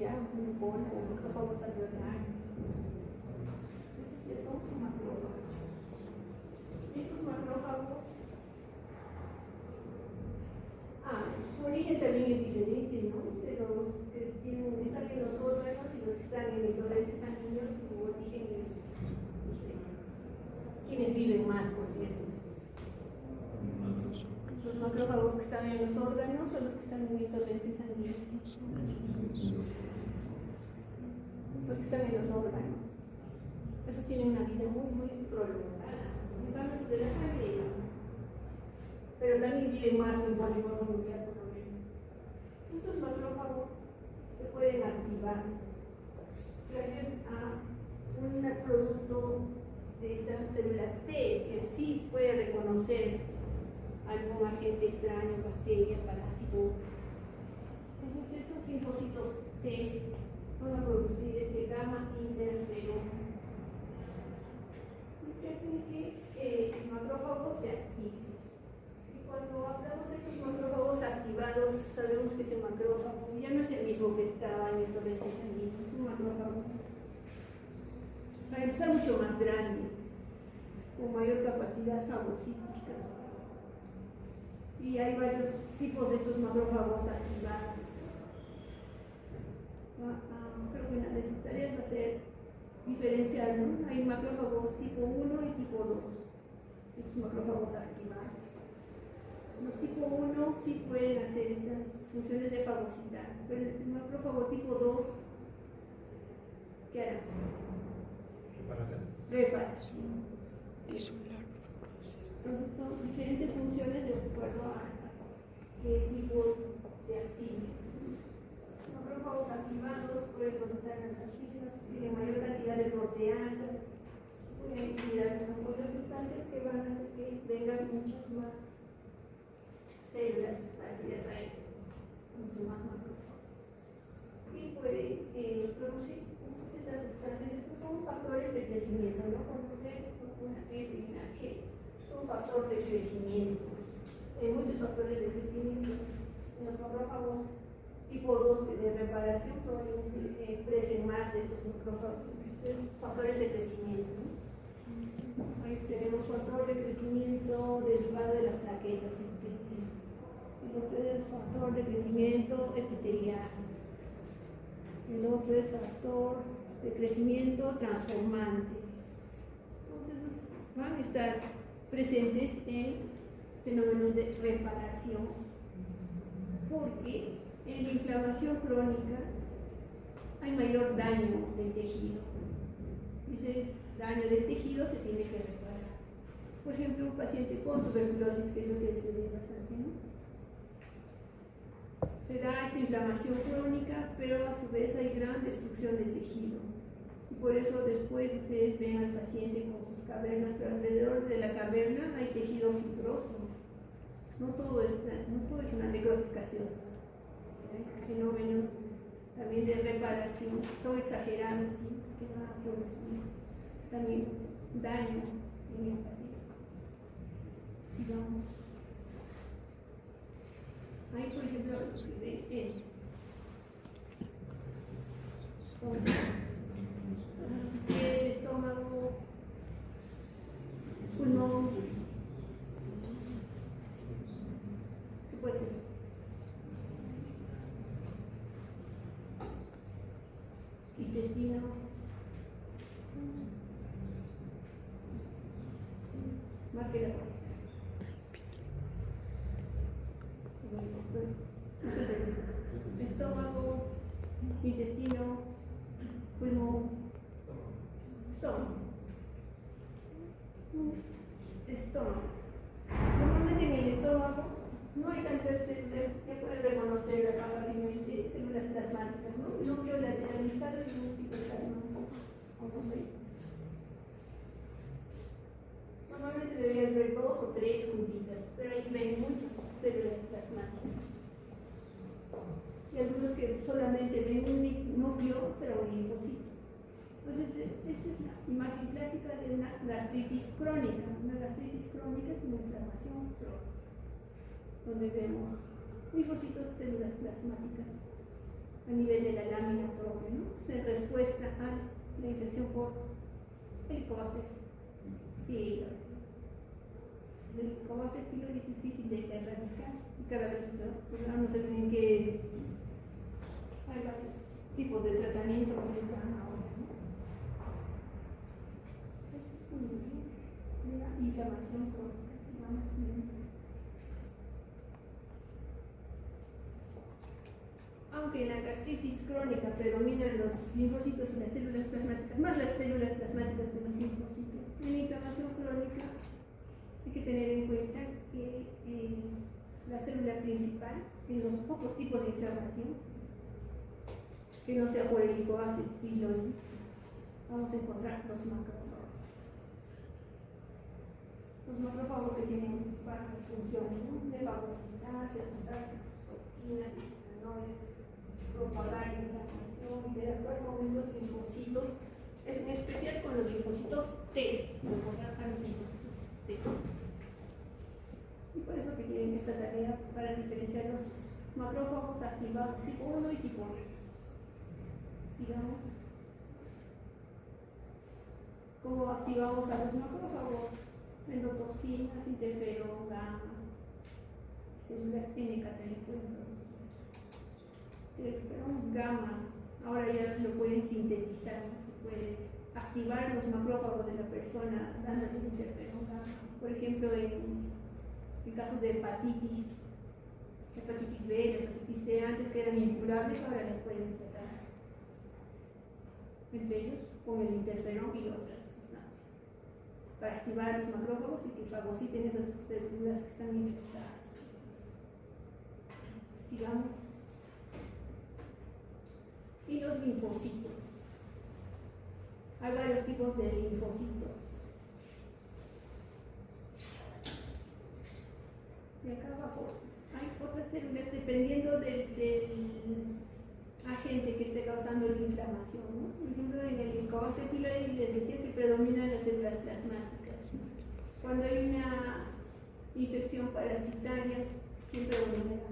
ya, un polvo, macrófagos alveolares. Esos ya son macrófagos. Estos macrófagos, su origen también es diferente, ¿no? De los que están en los órganos y los que están en el torrente sanguíneo, su origen es diferente. ¿Quiénes viven más, por cierto? Los macrófagos que están en los órganos o los que están en el torrente sanguíneo. Los que están en los órganos. Esos tienen una vida muy, muy prolongada. En cambio, los de la sangre, pero también viven más en el polígono mundial, por lo menos. Estos macrófagos se pueden activar gracias a un producto de esta célula T que sí puede reconocer algún agente extraño, bacteria, parásito. Entonces esos linfocitos T van a producir este gamma interferón y que hacen que el macrófago se active. Y cuando hablamos de estos macrófagos activados, sabemos que ese macrófago ya no es el mismo que estaba en el torrente sanguíneo, es un macrófago para empezar mucho más grande, con mayor capacidad fagocítica. Y hay varios tipos de estos macrófagos activados. Creo que una de sus tareas va a ser diferenciar, ¿no? Hay macrófagos tipo 1 y tipo 2, estos macrófagos activados. Los tipo 1 sí pueden hacer estas funciones de fagocitar, pero el macrófago tipo 2, ¿qué hará? Reparación. Entonces son diferentes funciones de acuerdo a qué tipo se active. Los macrófagos activados pueden procesar los antígenos, tienen mayor cantidad de proteasas, pueden incluir algunas otras sustancias que van a hacer que tengan muchas más células parecidas a él, mucho más macrófagos. Y pueden producir estas sustancias. Estos son factores de crecimiento, ¿no? Como una F y una G. Un factor de crecimiento. Hay muchos factores de crecimiento. En los macrófagos tipo 2 de reparación probablemente crecen más de estos macrófagos, estos factores de crecimiento, ¿no? Ahí tenemos factor de crecimiento derivado de las plaquetas epiteliales. El otro es factor de crecimiento epitelial. El otro es factor de crecimiento transformante. Entonces van a estar presentes en fenómenos de reparación, porque en la inflamación crónica hay mayor daño del tejido. Ese daño del tejido se tiene que reparar. Por ejemplo, un paciente con tuberculosis, que es lo que se ve bastante, ¿no? Se da esta inflamación crónica, pero a su vez hay gran destrucción del tejido. Y por eso después ustedes ven al paciente con sus cavernas, pero alrededor de la caverna hay tejido fibroso. No todo es una necrosis gaseosa. Hay fenómenos también de reparación, son exagerados, ¿sí? Que van a producir también daño en el paciente. Sigamos. Ahí, por ejemplo, se ve el estómago, pulmón, ¿qué puede ser? Intestino, marque la cosa. Estómago, intestino, pulmón, estómago. Normalmente en el estómago no hay tantas células que pueden reconocer acá fácilmente, células plasmáticas, ¿no? Núcleo lateralizado y un citoplasma. Normalmente en deberías ver 2 o 3 juntitas, pero ahí ven muchas células plasmáticas. Y algunos que solamente ven un núcleo será un linfocito. Entonces, esta es la imagen clásica de una gastritis crónica. Una gastritis crónica es una inflamación crónica, donde vemos linfocitos, células plasmáticas a nivel de la lámina propia, ¿no? En respuesta a la infección por Helicobacter pylori. El Helicobacter pylori es difícil de erradicar y cada vez es peor. Pues no sé en qué hay varios tipos de tratamiento que se dan ahora, ¿no? Esto es una inflamación crónica, vamos bien. Aunque en la gastritis crónica predominan los linfocitos y las células plasmáticas, más las células plasmáticas que los linfocitos, en la inflamación crónica hay que tener en cuenta que la célula principal, en los pocos tipos de inflamación, que no sea por el Helicobacter pylori, vamos a encontrar los macrófagos. Los macrófagos que tienen varias funciones, ¿no? De fagocitar, secundar toxinas, propagar inflamación, interactuar con estos linfocitos, en especial con los linfocitos T, y por eso que tienen esta tarea para diferenciar los macrófagos activados tipo 1 y tipo 2. Sigamos. ¿Cómo activamos a los macrófagos? Endotoxinas, interferón, gamma, células NK también pueden producir. Interferón, gamma, ahora ya lo pueden sintetizar, ¿no? Se puede activar los macrófagos de la persona dándoles interferón gamma. Por ejemplo, en casos de hepatitis B, hepatitis C, antes que eran incurables, ahora las pueden tratar. Entre ellos, con el interferón y otras sustancias, para activar los macrófagos y que fagociten esas células que están infectadas. Sigamos. Y los linfocitos. Hay varios tipos de linfocitos. Y acá abajo hay otras células dependiendo del agente que esté causando la inflamación, ¿no? Por ejemplo, en el Helicobacter pylori les decía que predominan las células plasmáticas. Cuando hay una infección parasitaria, ¿quién predominará?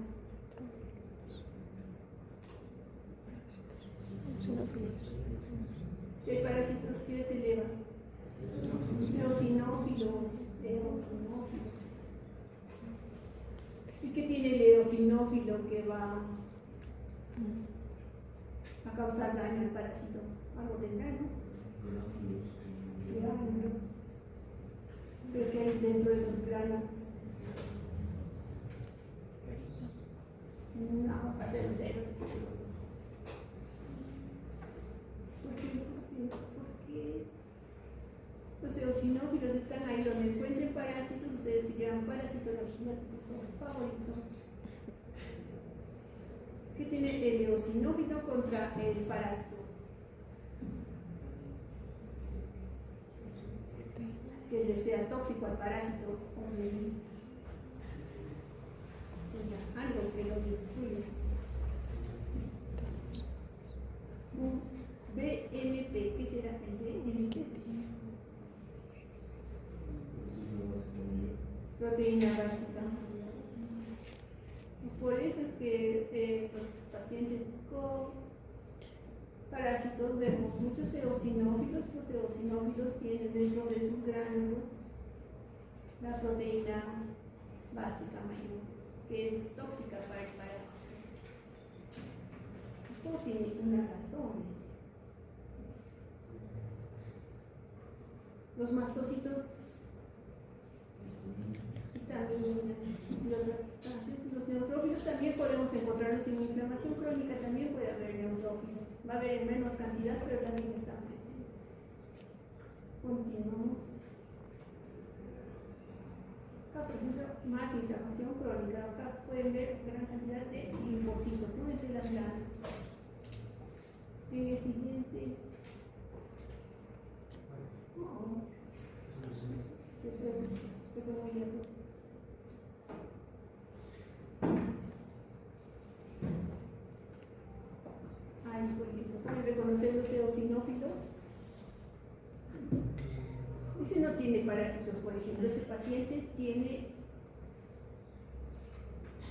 ¿Qué parásitos que se elevan? Eosinófilos. ¿Y qué tiene el eosinófilo que va a causar daño al parásito? Algo tendrá, ¿no? Granos. Pero ¿qué hay dentro de los granos? No, aparte de los dedos. Porque los eosinófilos están ahí donde encuentren parásitos. Ustedes que llevan parasitología, su favorito. ¿Qué tiene el eosinófilo contra el parásito? Que le sea tóxico al parásito o algo que lo destruya. BMP, ¿qué será el BMP? Proteína básica. Por eso es que los pacientes con parásitos vemos muchos eosinófilos. Los eosinófilos tienen dentro de sus gránulos la proteína básica mayor, que es tóxica para el parásito. Esto tiene una razón. Los mastocitos, estaminas y otras sustancias. Los neutrófilos también podemos encontrarlos en inflamación crónica, también puede haber neutrófilos. Va a haber en menos cantidad, pero también están presentes. Continuamos. Acá, por ejemplo, más inflamación crónica. Acá pueden ver gran cantidad de linfocitos, ¿no? Entre las glándulas. En el siguiente. Ese no tiene parásitos, por ejemplo, ese paciente tiene,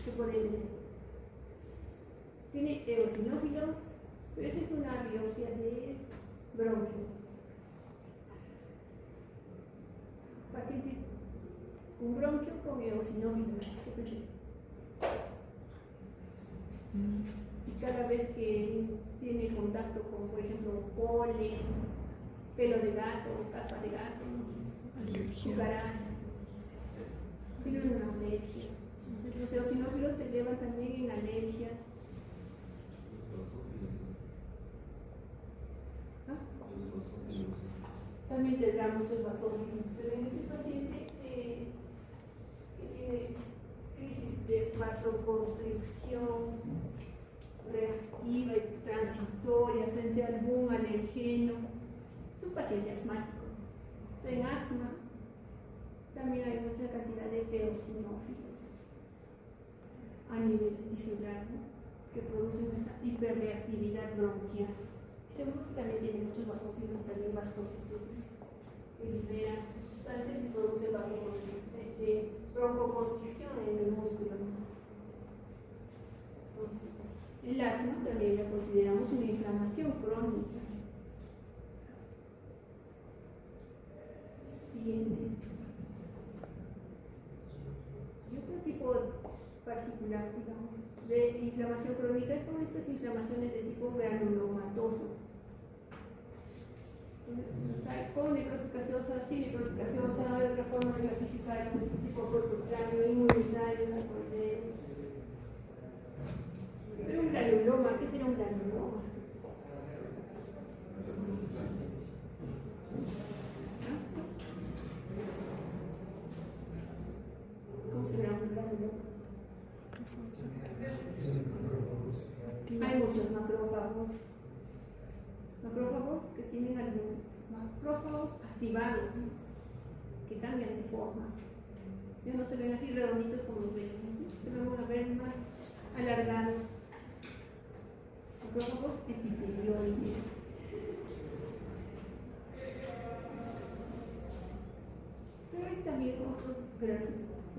¿qué puede tener? Tiene eosinófilos, pero esa es una biopsia de bronquio. Paciente con bronquio con eosinófilos. Y cada vez que tiene contacto con, por ejemplo, polen, pelo de gato, caspa de gato, cucaracha, tiene una alergia. Los eosinófilos se elevan también en alergias. También tendrá muchos basófilos, pero en este paciente que tiene crisis de vasoconstricción reactiva y transitoria frente a algún alergeno, es un paciente asmático. En asma también hay mucha cantidad de eosinófilos a nivel tisular, ¿no?, que producen esa hiperreactividad bronquial. Seguro que también tiene muchos basófilos, también vastócitos, que liberan sustancias y producen broncoconstricción en el músculo. Entonces, el asma también la consideramos una inflamación crónica. Siguiente. Y otro tipo particular, digamos, de inflamación crónica son estas inflamaciones de tipo granulomatoso. Con necrosis gaseosa, sin necrosis gaseosa, hay otra forma de clasificar tipo corpusculario, inmunitario, sarcoideo. Pero un granuloma, ¿qué será un granuloma? ¿Cómo se llama un granuloma? Hay muchos macrófagos. Macrófagos que tienen algunos macrófagos activados que cambian de forma. Ya no se ven así redonditos como los ven, se van a ver más alargados. Macrófagos epitelioides. Pero hay también otros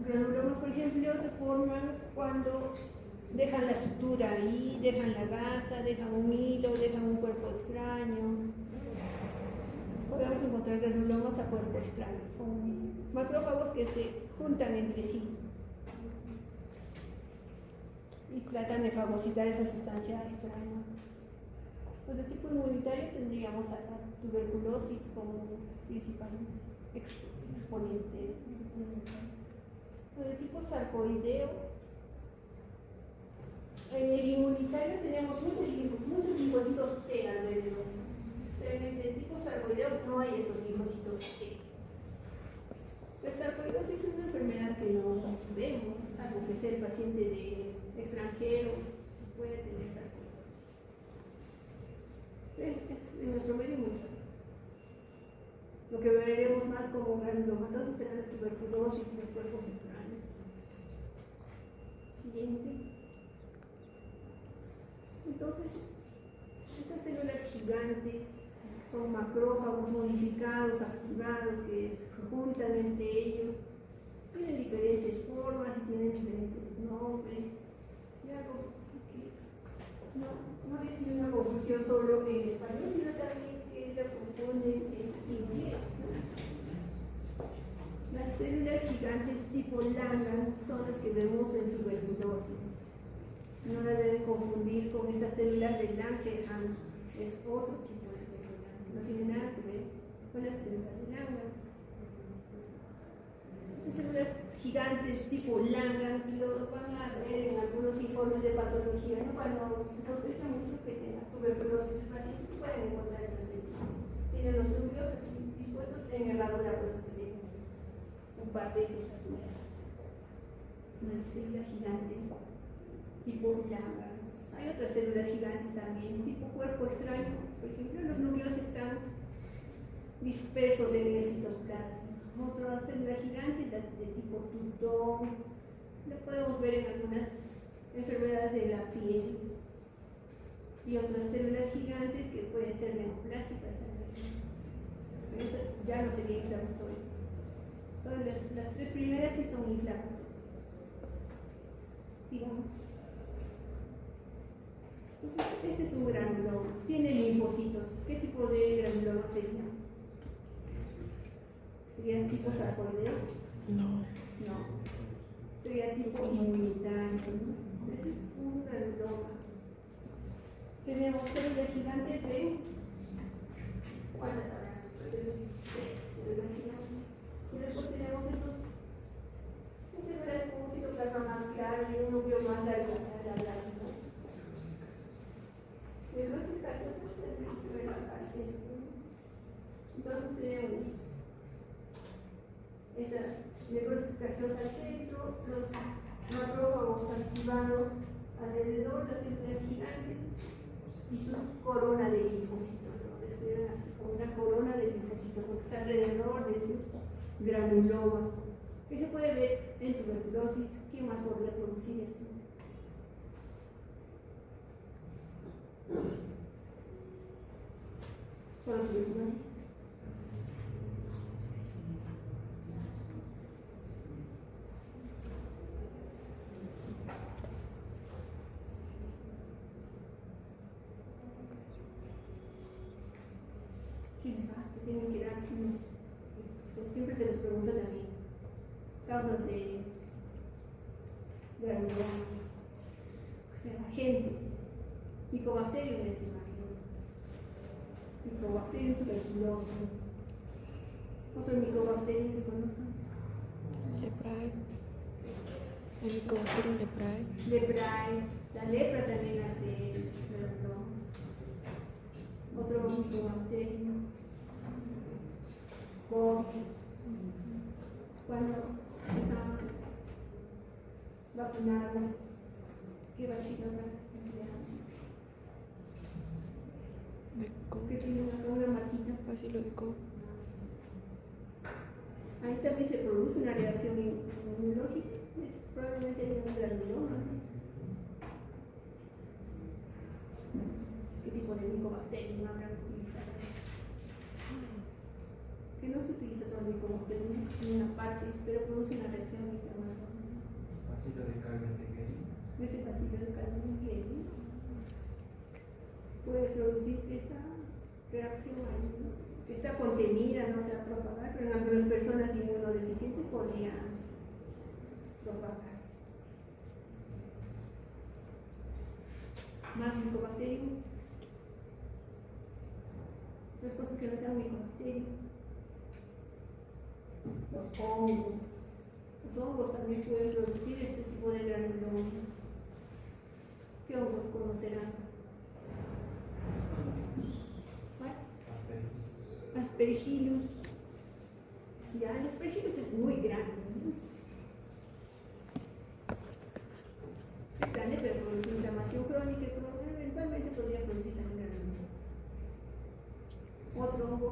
granulomas, por ejemplo, se forman cuando dejan la sutura ahí, dejan la gasa, dejan un hilo, dejan un cuerpo extraño. Podemos encontrar granulomas a cuerpo extraño. Son macrófagos que se juntan entre sí y tratan de fagocitar esa sustancia extraña. Pues de tipo inmunitario tendríamos a la tuberculosis como principal exponente. Pues de tipo sarcoideo, en el inmunitario tenemos muchos linfocitos T alrededor, pero en el tipo sarcoideo no hay esos linfocitos T. La sarcoidosis es una enfermedad que no vemos, salvo que sea el paciente de extranjero puede tener sarcoidosis. Es en nuestro medio muy raro. Lo que veremos más como granulomatosis serán las tuberculosis y los cuerpos extraños. Siguiente. Entonces, estas células gigantes son macrófagos modificados, activados, que se juntan entre ellos, tienen diferentes formas y tienen diferentes nombres. Y algo que no es una confusión solo en español, sino también que la confunden en inglés. Las células gigantes tipo Langhans son las que vemos en tuberculosis. No las deben confundir con estas células de Langerhans, es otro tipo de célula, no tiene nada que ver con las células de Langhans. Estas células gigantes tipo Langhans lo van a ver en algunos informes de patología, ¿no? Cuando se sospecha mucho que tenga tuberculosis, los pacientes pueden encontrar estas células. Tienen los núcleos dispuestos en el laboratorio, un par de texturas. Una célula gigante tipo Langhans. Hay otras células gigantes también, tipo cuerpo extraño. Por ejemplo, los núcleos están dispersos en el citoplasma. Otra célula gigante de tipo tutón. Lo podemos ver en algunas enfermedades de la piel. Y otras células gigantes que pueden ser neoplásicas también. Eso ya no sería inflamatorio. Entonces, las tres primeras sí son inflamatorias. Sigamos. Entonces, este es un granuloma. Tiene linfocitos. ¿Qué tipo de granuloma sería? ¿Sería tipo sarcoideo? No. No. Sería tipo inmunitario, ¿no? Ese es un granuloma. Tenemos células gigantes de... ¿Cuántas habrá? Tres, ¿lo imaginamos? Y después tenemos estos células con un citoplasma más claro y un núcleo más alargado, ¿no? Necrosis gaseosa es la primera fase. Entonces tenemos esta necrosis gaseosa al centro, los macrófagos activados alrededor, las células gigantes y su corona de linfocitos, ¿no? Describen así como una corona de linfocitos porque está alrededor de ese granuloma que se puede ver en tuberculosis. ¿Quién más podría producir esto? Solo tuberculosis. ¿Quiénes más? Que tienen que dar unos, siempre se les pregunta también causas de granuloma, o sea, agentes, Mycobacterium es imagino, Mycobacterium tuberculosis, otro Mycobacterium que conozcan, Leprae. El Mycobacterium leprae. Leprae, la lepra también hace granuloma, otro Mycobacterium, COVID, cuando empezaban vacunarla, ¿qué vacuna empleaban? De COVID. Que tiene una marquita. Bacilo de COVID. Ahí también se produce una reacción inmunológica, probablemente haya un granuloma. ¿Qué tipo de Mycobacterium habrán utilizado? Que no se utiliza todo el Mycobacterium en una parte, pero produce una reacción inflamatoria. Bacilo de Calvin-Tegel. Ese bacilo de Calvin-Tegel puede producir esa reacción ahí, ¿no? Que está contenida, no se va a propagar, pero en algunas personas inmunodeficientes podría propagar. Más Mycobacterium. Otras cosas que no sean Mycobacterium. Los hongos. Los hongos también pueden producir este tipo de granuloma. ¿Qué hongos conocerán? ¿Cuál? Aspergillus. Ya, el Aspergillus es muy grande, ¿no? Es grande, pero produce inflamación crónica y eventualmente podría producir también granuloma. Otro hongo.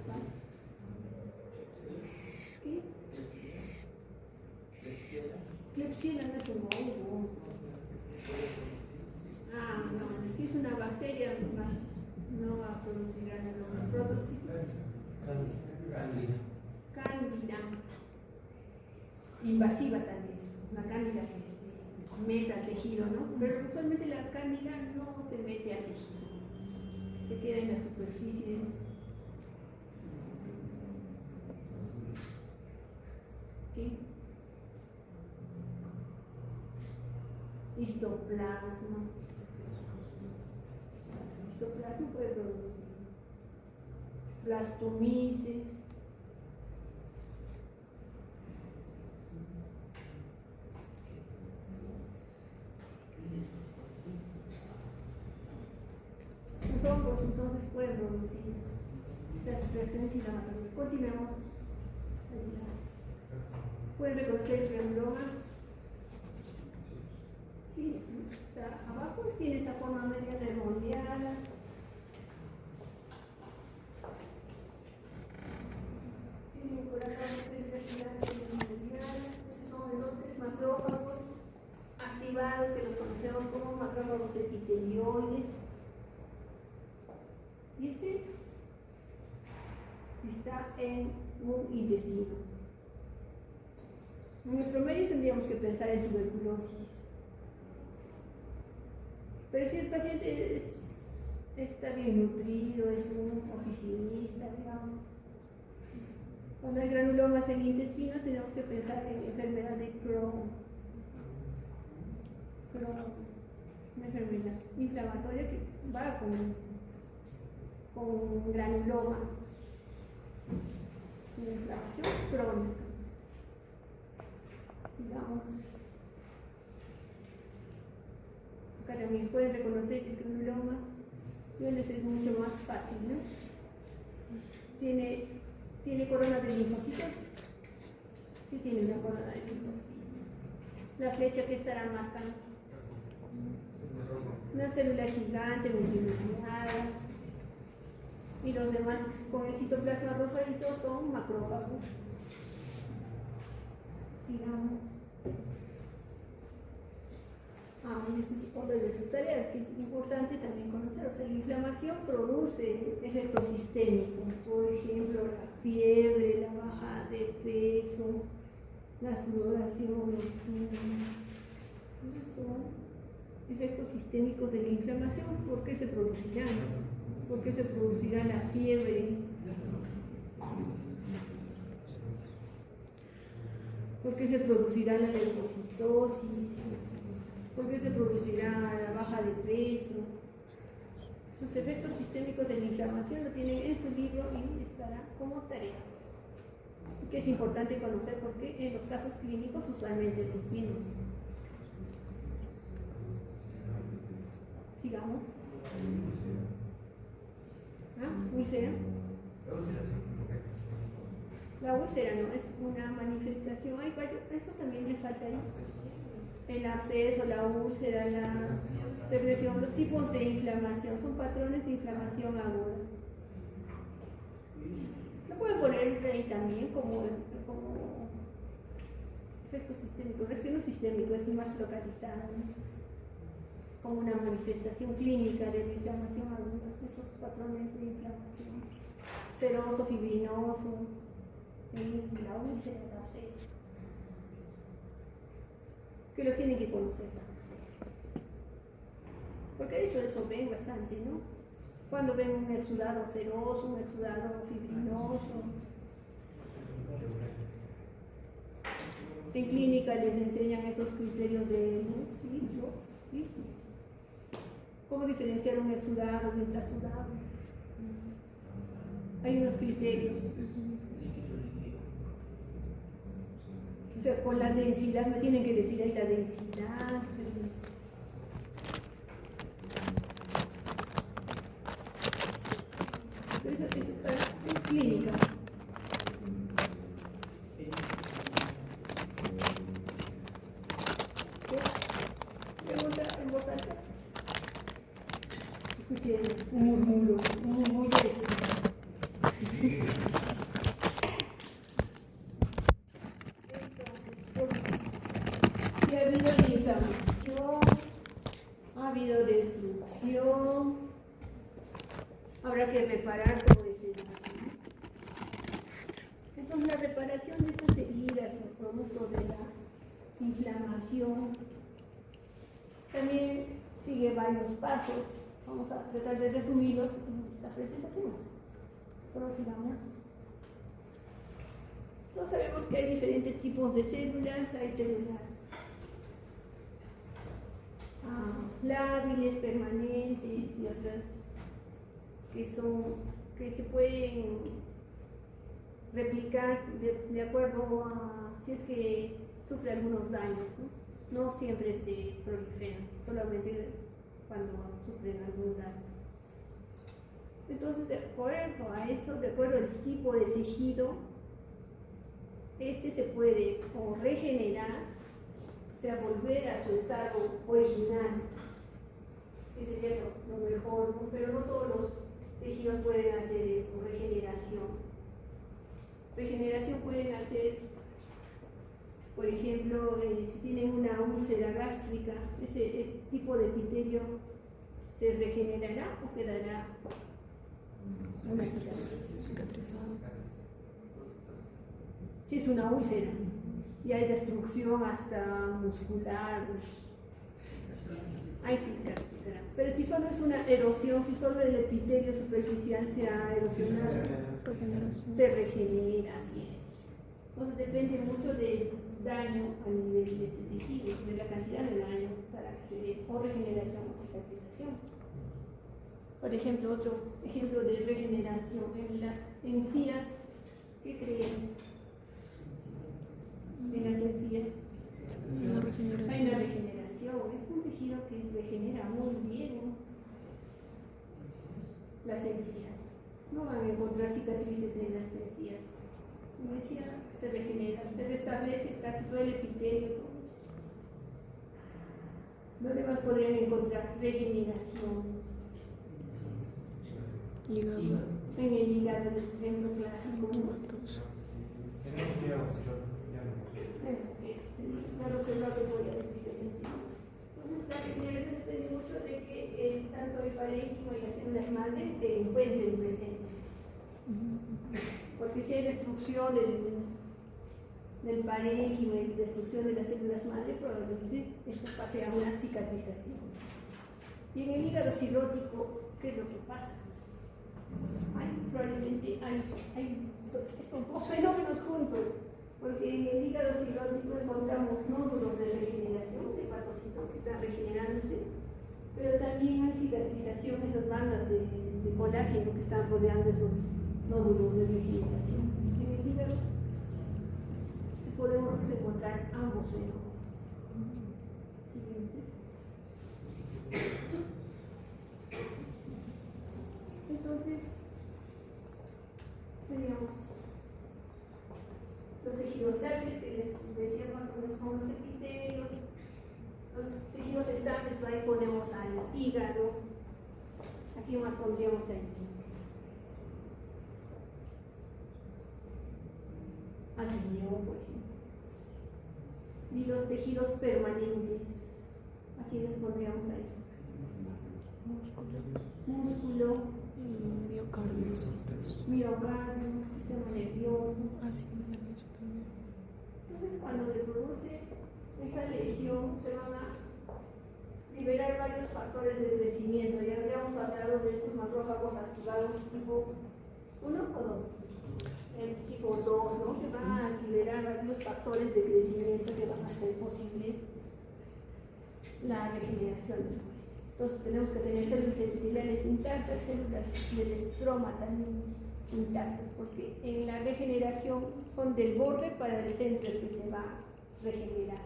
¿Cuál? ¿Qué? Klebsiella no es un hongo. Ah, no, si es una bacteria más, no va a producir granuloma. Cándida. Invasiva también, una cándida que se mete al tejido, ¿no? Pero usualmente la cándida no se mete al tejido, se queda en la superficie. ¿Qué? Histoplasma. Histoplasma puede producir blastomices. Los hongos entonces pueden producir esas reacciones inflamatorias. Continuamos. ¿Pueden reconocer el granuloma? Sí, está abajo, tiene esa forma media redondeada. Tiene por acá unas gigantes medianas. Son los tres macrófagos activados que los conocemos como macrófagos epitelioides. Y este está en un intestino. En nuestro medio tendríamos que pensar en tuberculosis. Pero si el paciente está bien nutrido, es un oficinista, digamos. Cuando hay granulomas en el intestino tenemos que pensar en enfermedad de Crohn. Una enfermedad inflamatoria que va con granulomas. Una inflamación crónica. Sigamos. Acá también pueden reconocer que el granuloma es mucho más fácil, ¿no? ¿Tiene corona de linfocitos? Sí, tiene una corona de linfocitos. La flecha que estará marcando. Una célula gigante, multinucleada. Y los demás con el citoplasma rosadito son macrófagos. Sigamos. Y esta es otra de sus tareas que es importante también conocer. O sea, la inflamación produce efectos sistémicos, por ejemplo, la fiebre, la baja de peso, la sudoración. Esos son efectos sistémicos de la inflamación. ¿Por qué se producirán? ¿Por qué se producirá la fiebre? ¿Por qué se producirá la leucocitosis? ¿Por qué se producirá la baja de peso? Esos efectos sistémicos de la inflamación lo tienen en su libro y estará como tarea. Que es importante conocer porque en los casos clínicos usualmente los mismos. Sigamos. ¿Úlcera? La úlcera no, es una manifestación. Hay varios, eso también le faltaría. El absceso, la úlcera, la secreción, los tipos de inflamación, son patrones de inflamación aguda. Lo pueden poner ahí también como efecto sistémico, es que no es sistémico, es más localizado, ¿no? Como una manifestación clínica de la inflamación aguda, esos patrones de inflamación, seroso, fibrinoso, la úlcera, el absceso, que los tienen que conocer. Porque de hecho eso ven bastante, ¿no? Cuando ven un exudado seroso, un exudado fibrinoso. En clínica les enseñan esos criterios de ¿sí? ¿Cómo diferenciar un exudado de un intrasudado? Hay unos criterios. O sea, con la densidad, me tienen que decir ahí la densidad. Pero eso es en clínica. Pregunta en voz alta. Escuché un murmullo Si ha habido inflamación, ha habido destrucción, habrá que reparar todo ese daño. Entonces la reparación de estas heridas o producto de la inflamación también sigue varios pasos. Vamos a tratar de resumirlos en esta presentación. Solo sigamos. Todos sabemos que hay diferentes tipos de células. Hay células lábiles, permanentes y otras que se pueden replicar de acuerdo a si es que sufre algunos daños, ¿no? No siempre se proliferan, solamente cuando sufren algún daño. Entonces, de acuerdo a eso, de acuerdo al tipo de tejido, se puede o regenerar, o sea, volver a su estado original, que sería lo mejor, ¿no? Pero no todos los tejidos pueden hacer esto, regeneración. Regeneración pueden hacer, por ejemplo, si tienen una úlcera gástrica, ese tipo de epitelio se regenerará o quedará Una cicatriz. Cicatrizado. Si es una úlcera y hay destrucción hasta muscular, ahí sí cicatrizará. Pero si solo es una erosión, si solo el epitelio superficial se ha erosionado, Regeneración. se regenera, así es. Entonces depende mucho del daño a nivel de ese tejido, de la cantidad de daño para que se dé o regeneración o cicatrización. Por ejemplo, otro ejemplo de regeneración en las encías. ¿Qué creen? En las encías Una hay una regeneración. regeneración, es un tejido que regenera muy bien las encías. No van a encontrar cicatrices en las encías. Como decía, se regenera, se restablece casi todo el epitelio. ¿Dónde más podrían encontrar regeneración? Hígado. En el hígado, el ejemplo clásico. Tomatos. Tenemos que ir a Bocellón, ya no. La reserva que voy a decir. Entonces, la regeneración depende mucho de que tanto el parénquima y las células madres se encuentren presentes. Porque si hay destrucción del parénquima y destrucción de las células madre, probablemente esto pase a una cicatrización. Y en el hígado cirrótico, ¿qué es lo que pasa? Probablemente hay estos dos fenómenos juntos, porque en el hígado cirrótico encontramos nódulos de regeneración, de hepatocitos que están regenerándose, pero también hay cicatrización, esas bandas de colágeno que están rodeando esos nódulos de regeneración. En el hígado podemos encontrar ambos fenómenos. Siguiente. Entonces, teníamos los tejidos lácteos que les decía más o menos son los epitelios, los tejidos estables, por ahí ponemos al hígado, aquí más pondríamos al riñón, por ejemplo. Y los tejidos permanentes, aquí les pondríamos ahí. Músculo, Miocardios. miocardio, sistema nervioso. Ácido nervioso también. Entonces, cuando se produce esa lesión, se van a liberar varios factores de crecimiento. Ya habíamos hablado de estos macrófagos activados tipo 1 o 2. El tipo 2, ¿no? Se van a liberar varios factores de crecimiento que van a hacer posible la regeneración después. Entonces tenemos que tener células epiteliales intactas, células del estroma también intactas, porque en la regeneración son del borde para el centro que se va a regenerar,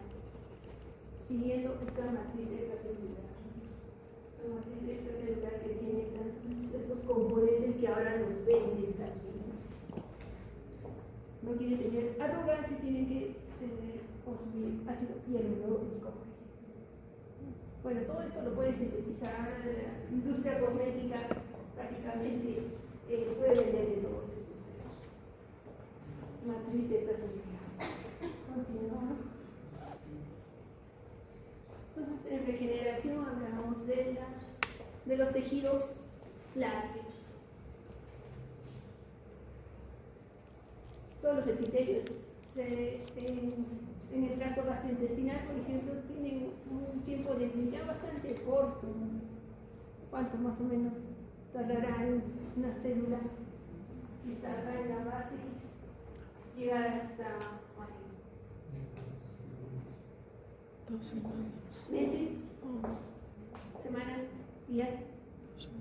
siguiendo esta matriz extracelular. La matriz extracelular que tiene tantos estos componentes que ahora los venden también. No quieren tener arrugas y tienen que tener consumir ácido hialurónico. Bueno, todo esto lo puede sintetizar la industria cosmética, prácticamente puede vender de todos estos matriz extracelular. Continuamos. Entonces, en regeneración hablamos de los tejidos lácteos. Todos los epitelios en el tracto gastrointestinal, por ejemplo, tienen un tiempo de vida bastante corto. ¿Cuánto más o menos tardará en una célula que está acá en la base llegar hasta 2 semanas. meses, Oh, semanas, días, son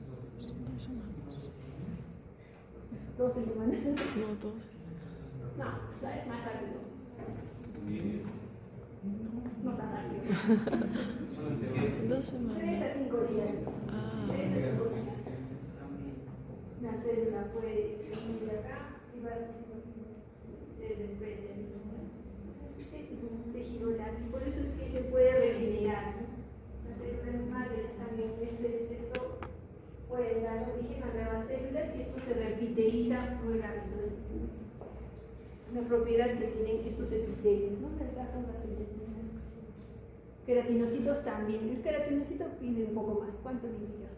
2 semanas. 12 semanas? No, 12. No, es más rápido. No tan rápido. 2 3 semanas. a 5 días. Ah, 3 a 5 días. La célula puede venir acá y va a se desprende. Este es un tejido lácteo, por eso es que se puede regenerar. Las células madres también en este sector pueden dar origen a nuevas células y esto se reepiteliza muy rápido. La propiedad que tienen estos epitelios, ¿no? Del tracto gastrointestinal. Queratinocitos también. El queratinocito pide un poco más. ¿Cuánto diría?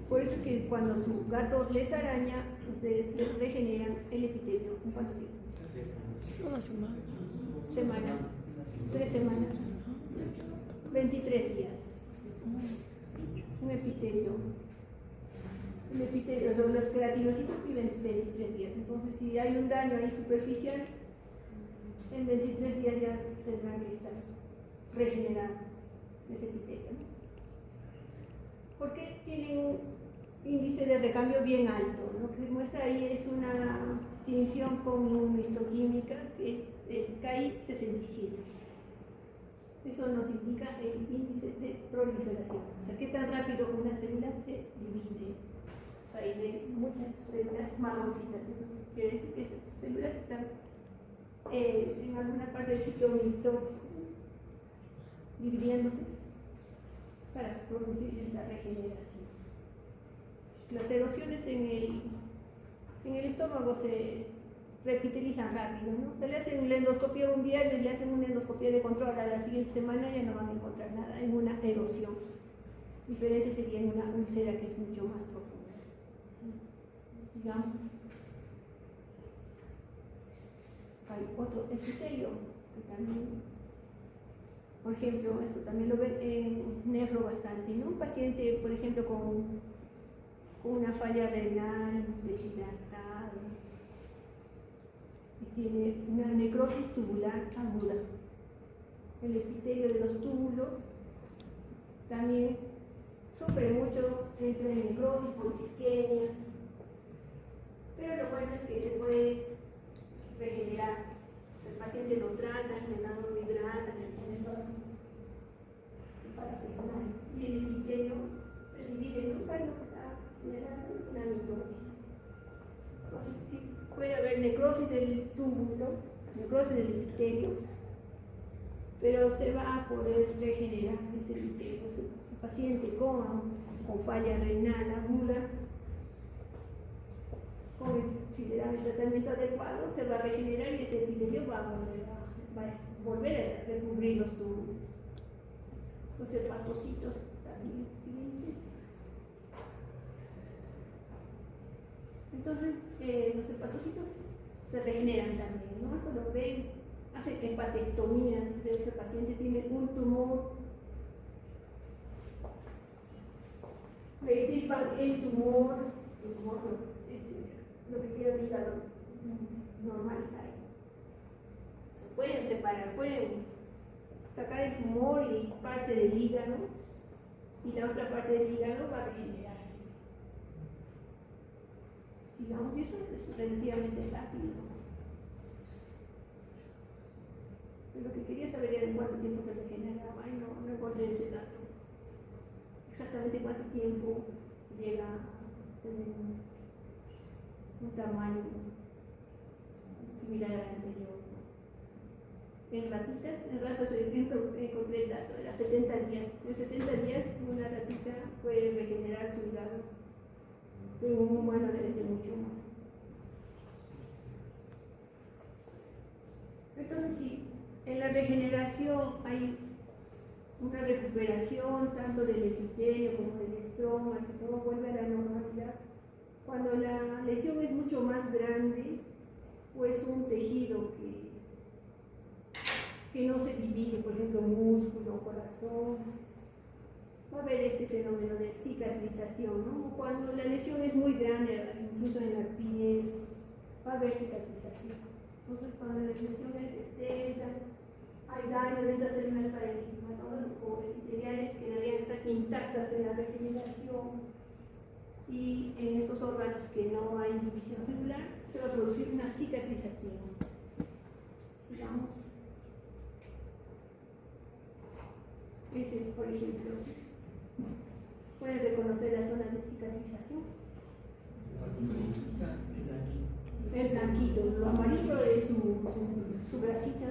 Por eso que cuando su gato les araña, ustedes regeneran el epitelio. ¿En cuánto tiempo? Una semana. Semanas. 3 semanas. 23 días. Un epitelio. El epitelio, los queratinocitos viven 23 días. Entonces, si hay un daño ahí superficial, en 23 días ya tendrán que estar regenerados ese epitelio, ¿no? Porque tienen un índice de recambio bien alto. Lo que muestra ahí es una tinción con inmunohistoquímica que es el KI67. Eso nos indica el índice de proliferación. O sea, qué tan rápido una célula se divide. O sea, ahí ven muchas células marroncitas. Eso quiere decir que esas células están en alguna parte del ciclo mitocondrial dividiéndose para producir esa regeneración. Las erosiones en el estómago se reptilizan rápido, ¿no? Se le hace una endoscopia un viernes, le hacen una endoscopia de control, a la siguiente semana ya no van a encontrar nada en una erosión. Diferente sería en una úlcera que es mucho más profunda. Sigamos. Hay otro epitelio que también, por ejemplo, esto también lo ven en nefro bastante, ¿no? Un paciente, por ejemplo, con una falla renal, deshidratado, y tiene una necrosis tubular aguda. El epitelio de los túbulos también sufre mucho, entra en necrosis por isquemia, pero lo bueno es que se puede regenerar. El paciente lo trata, lo hidrata, le pone todas para regenerar. Y el epitelio se divide en un daño que está generando, es una mitosis. Entonces, sí, puede haber necrosis del túbulo, necrosis del epitelio, pero se va a poder regenerar ese epitelio. Si el paciente con falla renal aguda, si le dan el tratamiento adecuado, se va a regenerar y ese epitelio va a volver a recubrir los túbulos. Los hepatocitos también. ¿Sí? Entonces, los hepatocitos se regeneran también, ¿no? Eso lo ven, hacen hepatectomías. Si ese paciente tiene un tumor, le extirpan el tumor lo que queda del hígado normal está ahí. Se pueden separar, pueden sacar el tumor y parte del hígado, y la otra parte del hígado va a regenerarse. Sigamos, y eso es relativamente rápido. Pero lo que quería saber era en cuánto tiempo se regeneraba, y no encontré ese dato. Exactamente cuánto tiempo llega a tener un tamaño similar al anterior. En ratas encontré el dato, era 70 días. En 70 días una ratita puede regenerar su hígado, pero un humano debe ser mucho más. Entonces sí, en la regeneración hay una recuperación tanto del epitelio como del estroma, que todo vuelve a la normalidad. Cuando la lesión es mucho más grande, o es un tejido que no se divide, por ejemplo, músculo, corazón, va a haber este fenómeno de cicatrización, ¿no? Cuando la lesión es muy grande, incluso en la piel, va a haber cicatrización. Entonces, cuando la lesión es extensa, hay daño de estas células parenquimales o epiteliales que deberían estar intactas en la regeneración. Y en estos órganos que no hay división celular, se va a producir una cicatrización. Sigamos. Por ejemplo, pueden reconocer las zonas de cicatrización. El blanquito, lo amarillo es su grasita.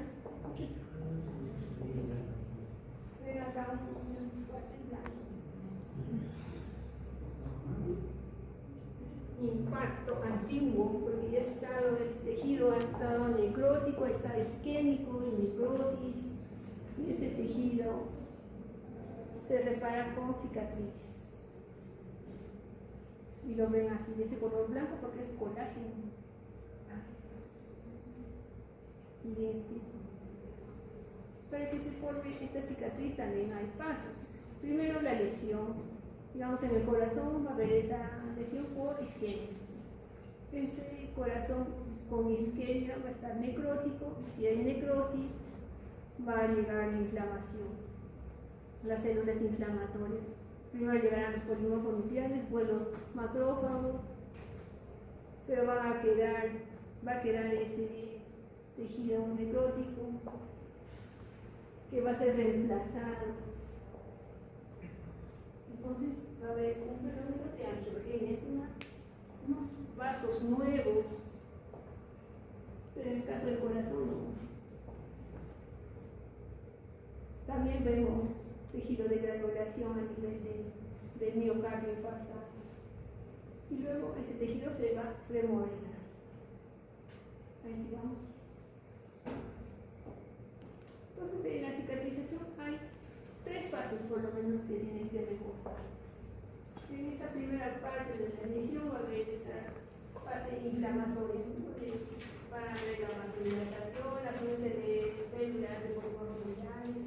Ven acá un partes blancas. Infarto antiguo, porque ya el tejido ha estado necrótico, está isquémico, en necrosis, y ese tejido se repara con cicatriz. y lo ven así, de ese color blanco porque es colágeno. Siguiente. Para que se forme esta cicatriz también hay pasos. Primero la lesión, digamos en el corazón va a haber esa lesión por isquemia. Ese corazón con isquemia va a estar necrótico, si hay necrosis va a llegar la inflamación, las células inflamatorias. Primero llegarán los polímeros nucleares, después los macrófagos, pero va a quedar ese tejido necrótico que va a ser reemplazado. Entonces va a haber un fenómeno de angiogenia, unos vasos nuevos, pero en el caso del corazón no. También vemos tejido de granulación a nivel del miocardio infartado. Y luego ese tejido se va a remodelar. Ahí sigamos. Entonces en la cicatrización hay 3 fases por lo menos que tienen que recordar. En esta primera parte de la lesión va a haber esta fase inflamatoria, ¿no? Para ver la vasodilatación, la presencia de células de polímeros nucleares.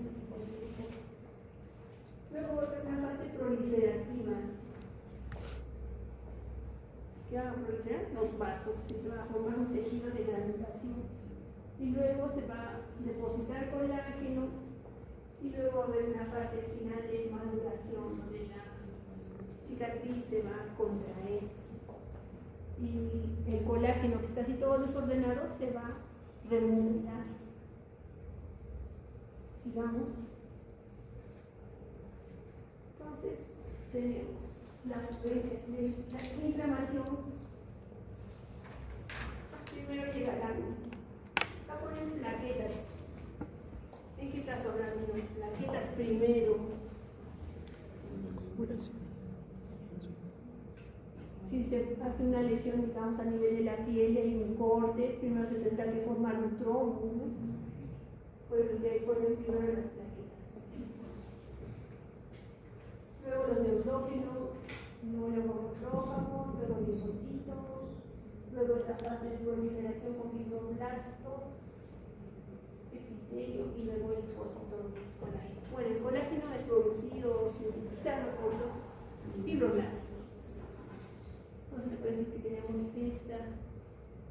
Luego va a haber una fase proliferativa, que van a proliferar los vasos, y se va a formar un tejido de granulación. Y luego se va a depositar colágeno, y luego va a haber una fase final de maduración, donde la cicatriz se va a contraer. Y el colágeno, que está así todo desordenado, se va a remodelar. Sigamos. Entonces, tenemos la inflamación. Primero llegarán a poner plaquetas. ¿En qué caso hablamos de plaquetas primero? Si se hace una lesión, digamos, a nivel de la piel y hay un corte, primero se tendrá que formar un trombo, ¿no? Por eso de ahí ponen primero las plaquetas. Luego los neutrófilos, luego macrófagos, luego linfocitos, luego esta fase de proliferación con fibroblastos, epitelio y luego el linfocito colágeno. Bueno, el colágeno es producido o sintetizado por los fibroblastos. Entonces puede decir que tenemos esta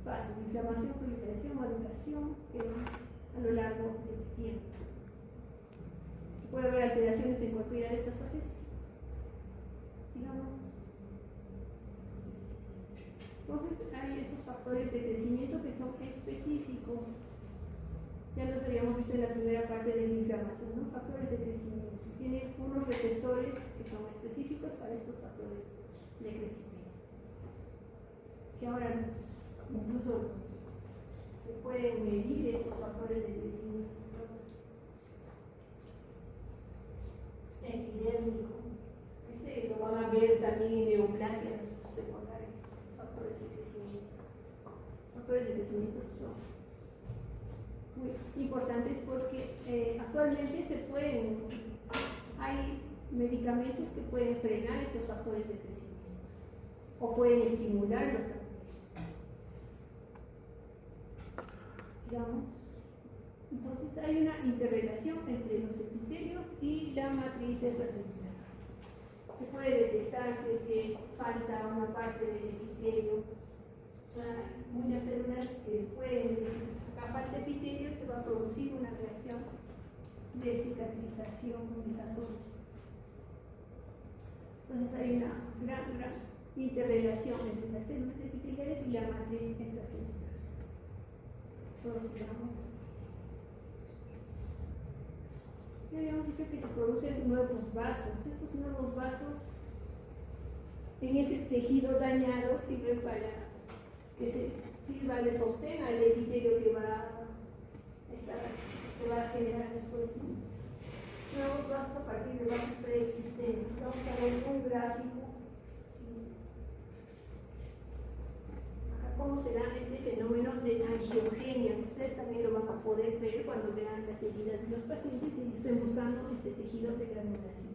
fase de inflamación, proliferación, maduración que va a lo largo del tiempo. ¿Puede haber alteraciones en cualquiera de estas fases? Sigamos. Entonces hay esos factores de crecimiento que son específicos. Ya los habíamos visto en la primera parte de la inflamación, ¿no? Factores de crecimiento. Tiene unos receptores que son específicos para estos factores de crecimiento. Que ahora incluso se pueden medir estos factores de crecimiento. Epidérmico. Lo van a ver también en neoplasias secundarias, factores de crecimiento. Factores de crecimiento son muy importantes porque actualmente hay medicamentos que pueden frenar estos factores de crecimiento o pueden estimularlos también. Sigamos. Entonces hay una interrelación entre los epitelios y la matriz extracelular. Se puede detectar si es que falta una parte del epitelio. O sea, muchas células que pueden decir, acá falta epitelio, se va a producir una reacción de cicatrización en esa zona. Entonces hay una gran interrelación entre las células epiteliales y la matriz extracelular. Ya habíamos dicho que se producen nuevos vasos. Estos nuevos vasos en ese tejido dañado sirven para que sirva de sostén al epitelio que va a generar después, ¿no? Nuevos vasos a partir de vasos preexistentes. Vamos a ver un gráfico. ¿Cómo será este fenómeno de angiogenia? Ustedes también lo van a poder ver cuando vean las heridas de los pacientes y estén buscando este tejido de granulación.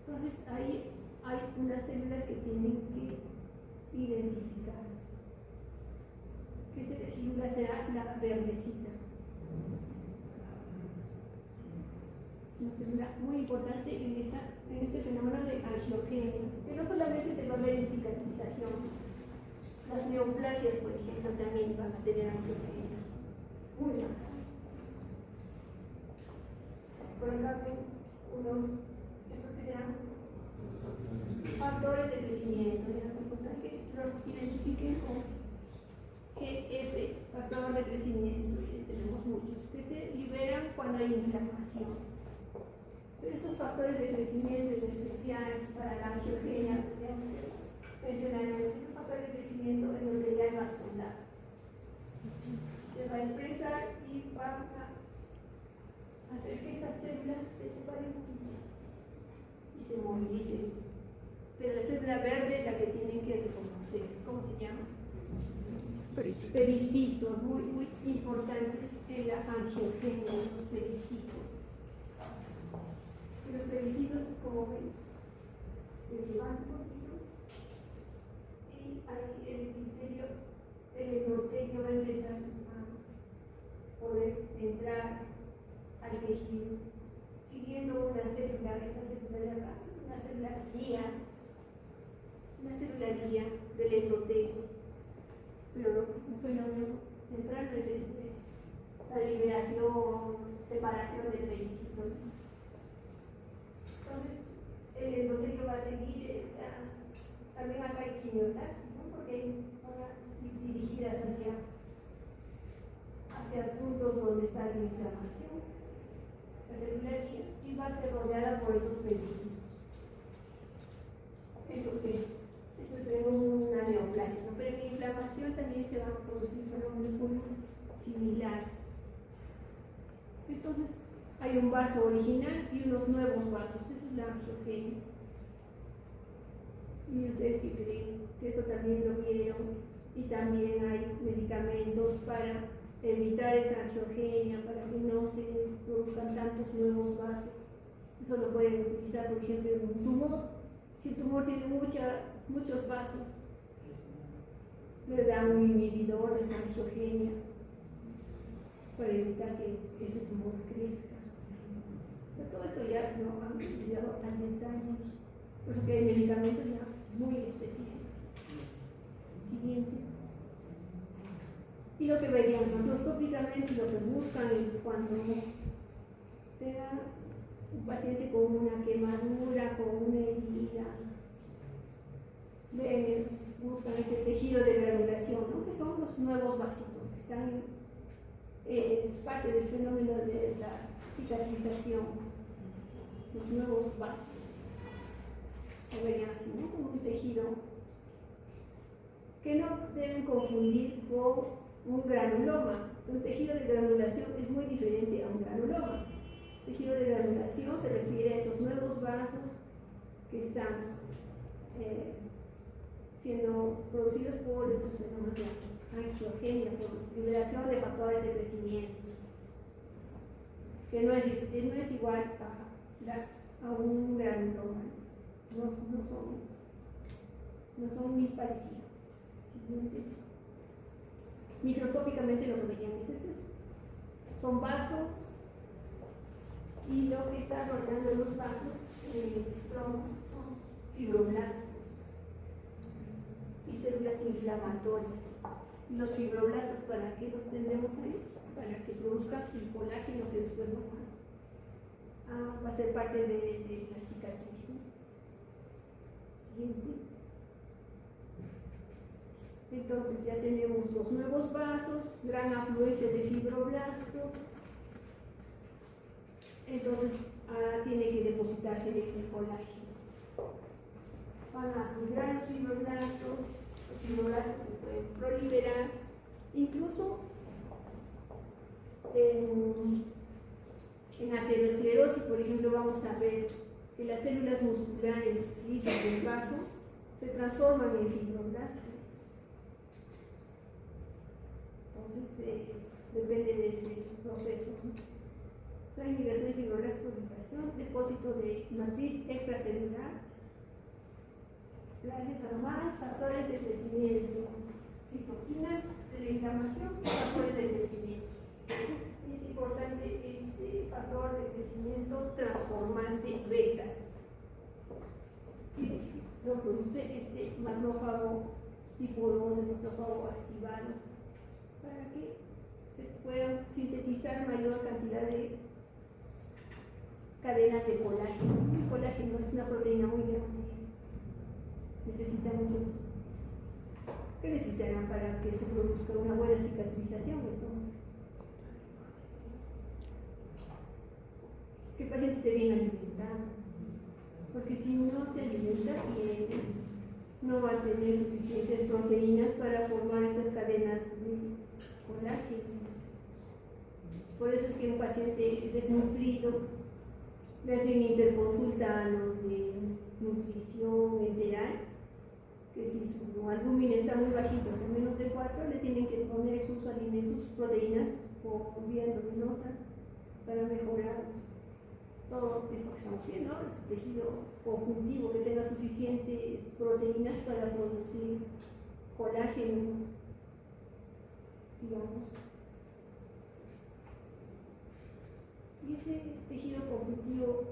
Entonces, ahí hay unas células que tienen que identificar. ¿Qué célula será la verdecita? Una célula muy importante en este fenómeno de angiogenia, que no solamente se va a ver en cicatrización. Las neoplasias, por ejemplo, también van a tener angiogenia. Muy baja. Por ejemplo, estos que serán factores de crecimiento. Es importante que lo identifiquen con GF, factor de crecimiento, y tenemos muchos, que se liberan cuando hay inflamación. Pero estos factores de crecimiento, en especial para la angiogenia, mencionaremos estos factores de crecimiento en el material vascular. Se va a expresar y va a hacer que estas células se separen un poquito y se movilicen. Pero la célula verde es la que tienen que reconocer. ¿Cómo se llama? Pericitos, muy, muy importantes en la angiogenia, los pericitos. Los pericitos, como ven, se llevan un poquito y ahí el endotelio va a empezar a poder entrar al tejido, siguiendo una célula. Esta célula de acá es una célula guía del endotelio. Pero un fenómeno central es la liberación, separación de pericitos. Entonces, el endotelio va a seguir también acá hay quimiotaxis, ¿no? Porque van dirigidas hacia puntos donde está la inflamación. La célula guía y va a ser rodeada por estos pericitos. Esto es una neoplasia, ¿no? Pero en inflamación también se van a producir fenómenos muy similares. Entonces, hay un vaso original y unos nuevos vasos. Esa es la angiogenia. Y ustedes que creen que eso también lo vieron. Y también hay medicamentos para evitar esta angiogenia, para que no se produzcan tantos nuevos vasos. Eso lo pueden utilizar, por ejemplo, en un tumor. Si el tumor tiene muchos vasos, le dan un inhibidor de esta angiogenia para evitar que ese tumor crezca. Todo esto ya no han estudiado al detalle, por eso que hay medicamentos ya muy específicos. Siguiente. Y lo que verían macroscópicamente, lo que buscan cuando tenga un paciente con una quemadura, con una herida, buscan este tejido de granulación, ¿no? Que son los nuevos vasitos, que están es parte del fenómeno de la cicatrización. Los nuevos vasos se verían así, ¿no? Como un tejido que no deben confundir con un granuloma. Un tejido de granulación es muy diferente a un granuloma. El tejido de granulación se refiere a esos nuevos vasos que están siendo producidos por estos fenómenos de angiogenia, por liberación de factores de crecimiento, que no es igual a un granuloma, no son muy parecidos. Siguiente. Microscópicamente lo que verían es eso. Son vasos y lo que está rodeando los vasos son fibroblastos y células inflamatorias. Los fibroblastos, ¿para qué los tendremos ahí? Para que produzcan el colágeno que después va a ser parte de la cicatriz. Siguiente. Entonces ya tenemos los nuevos vasos, gran afluencia de fibroblastos. Entonces tiene que depositarse el colágeno. Van a migrar los fibroblastos se pueden proliferar. Incluso en aterosclerosis, por ejemplo, vamos a ver que las células musculares lisas del vaso se transforman en fibroblastos. Entonces, depende del proceso, ¿no? Hay migración de fibroblastos, proliferación, depósito de matriz extracelular, Gracias a más factores de crecimiento, citoquinas de la inflamación y factores de crecimiento. Es importante este factor de crecimiento transformante beta, que lo produce este macrófago tipo 2, el macrófago activado, para que se puedan sintetizar mayor cantidad de cadenas de colágeno. El colágeno es una proteína muy grande, necesita mucho. ¿Qué necesitarán para que se produzca una buena cicatrización? Entonces, que el paciente esté bien alimentado, porque si no se alimenta bien, no va a tener suficientes proteínas para formar estas cadenas de colágeno. Por eso es que un paciente desnutrido le hacen interconsulta a los de nutrición enteral, que si su albúmina está muy bajito, o sea, menos de 4, le tienen que poner sus alimentos, sus proteínas por vía endovenosa para mejorar todo eso que estamos viendo, su tejido conjuntivo, que tenga suficientes proteínas para producir colágeno, digamos. Y ese tejido conjuntivo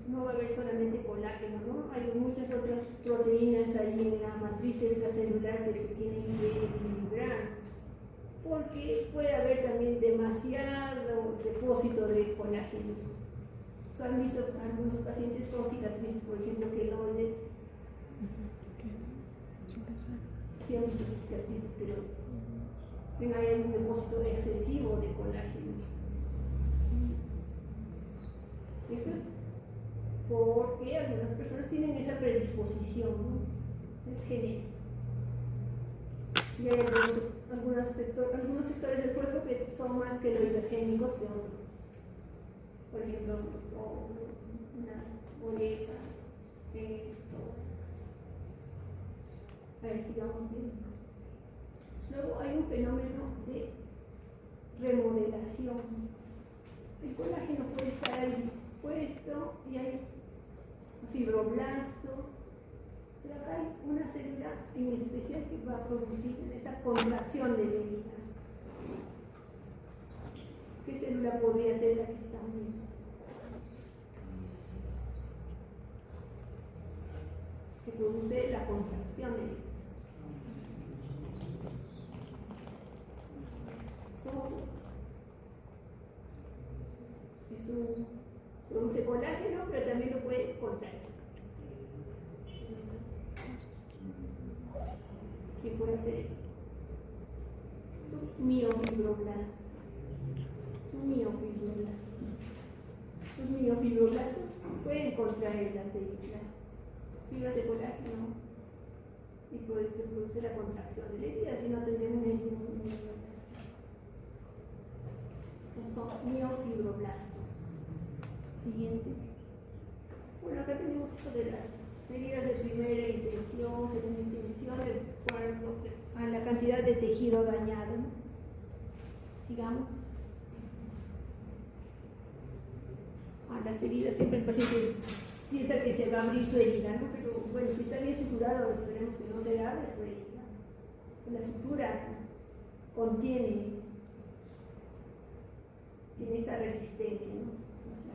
no va a haber solamente colágeno, ¿no? Hay muchas otras proteínas ahí en la matriz extracelular que se tienen que equilibrar, porque puede haber también demasiado depósito de colágeno. Han visto algunos pacientes con cicatrices, por ejemplo, queloides. Sí, han visto cicatrices queloides. Ven, ahí hay un depósito excesivo de colágeno. Esto es porque algunas personas tienen esa predisposición, ¿no? Es genético. Y hay algunos sectores del cuerpo que son más queloidogénicos que otros. Por ejemplo, los ojos, las orejas, esto. A ver, sigamos viendo. Luego hay un fenómeno de remodelación. El colágeno puede estar ahí puesto y hay fibroblastos, pero acá hay una célula en especial que va a producir esa contracción de la herida. ¿Qué célula podría ser la que está viendo? Que produce la contracción de la herida. Eso produce colágeno, pero también lo puede contraer. ¿Qué puede hacer eso? Son miofibroblastos. Los miofibroblastos pueden contraer las fibras de colágeno y por eso se produce la contracción de la herida, si no tendremos ningún. Son miofibroblastos. Siguiente. Bueno, acá tenemos esto de las heridas de primera intención, segunda intención, de acuerdo a la cantidad de tejido dañado. Sigamos. A las heridas, siempre el paciente piensa que se va a abrir su herida, ¿no? Pero bueno, si está bien suturado, esperemos que no se abra su herida. La sutura tiene esta resistencia, ¿no? O sea,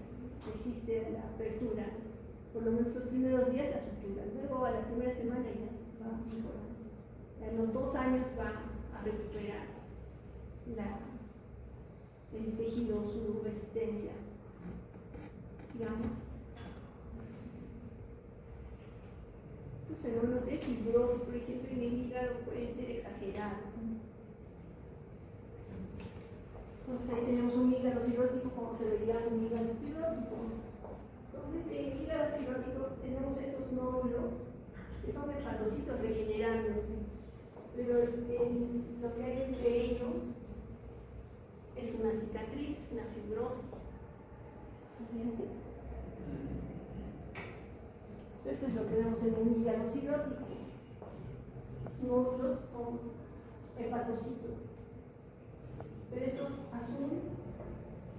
resiste a la apertura, por lo menos los primeros días la sutura, luego a la primera semana ya va mejorando. A los 2 años va a recuperar el tejido, su resistencia. Sigamos. Estos fenómenos de fibrosis, por ejemplo, en el hígado pueden ser exagerados, ¿no? Entonces ahí tenemos un hígado cirrótico, como se vería un hígado cirrótico. Entonces en el hígado cirrótico tenemos estos nódulos que son hepatocitos regenerándose, pero lo que hay entre ellos es una cicatriz, una fibrosis. Siguiente. Esto es lo que vemos en un hígado cirrótico. Los nódulos son hepatocitos. Pero esto azul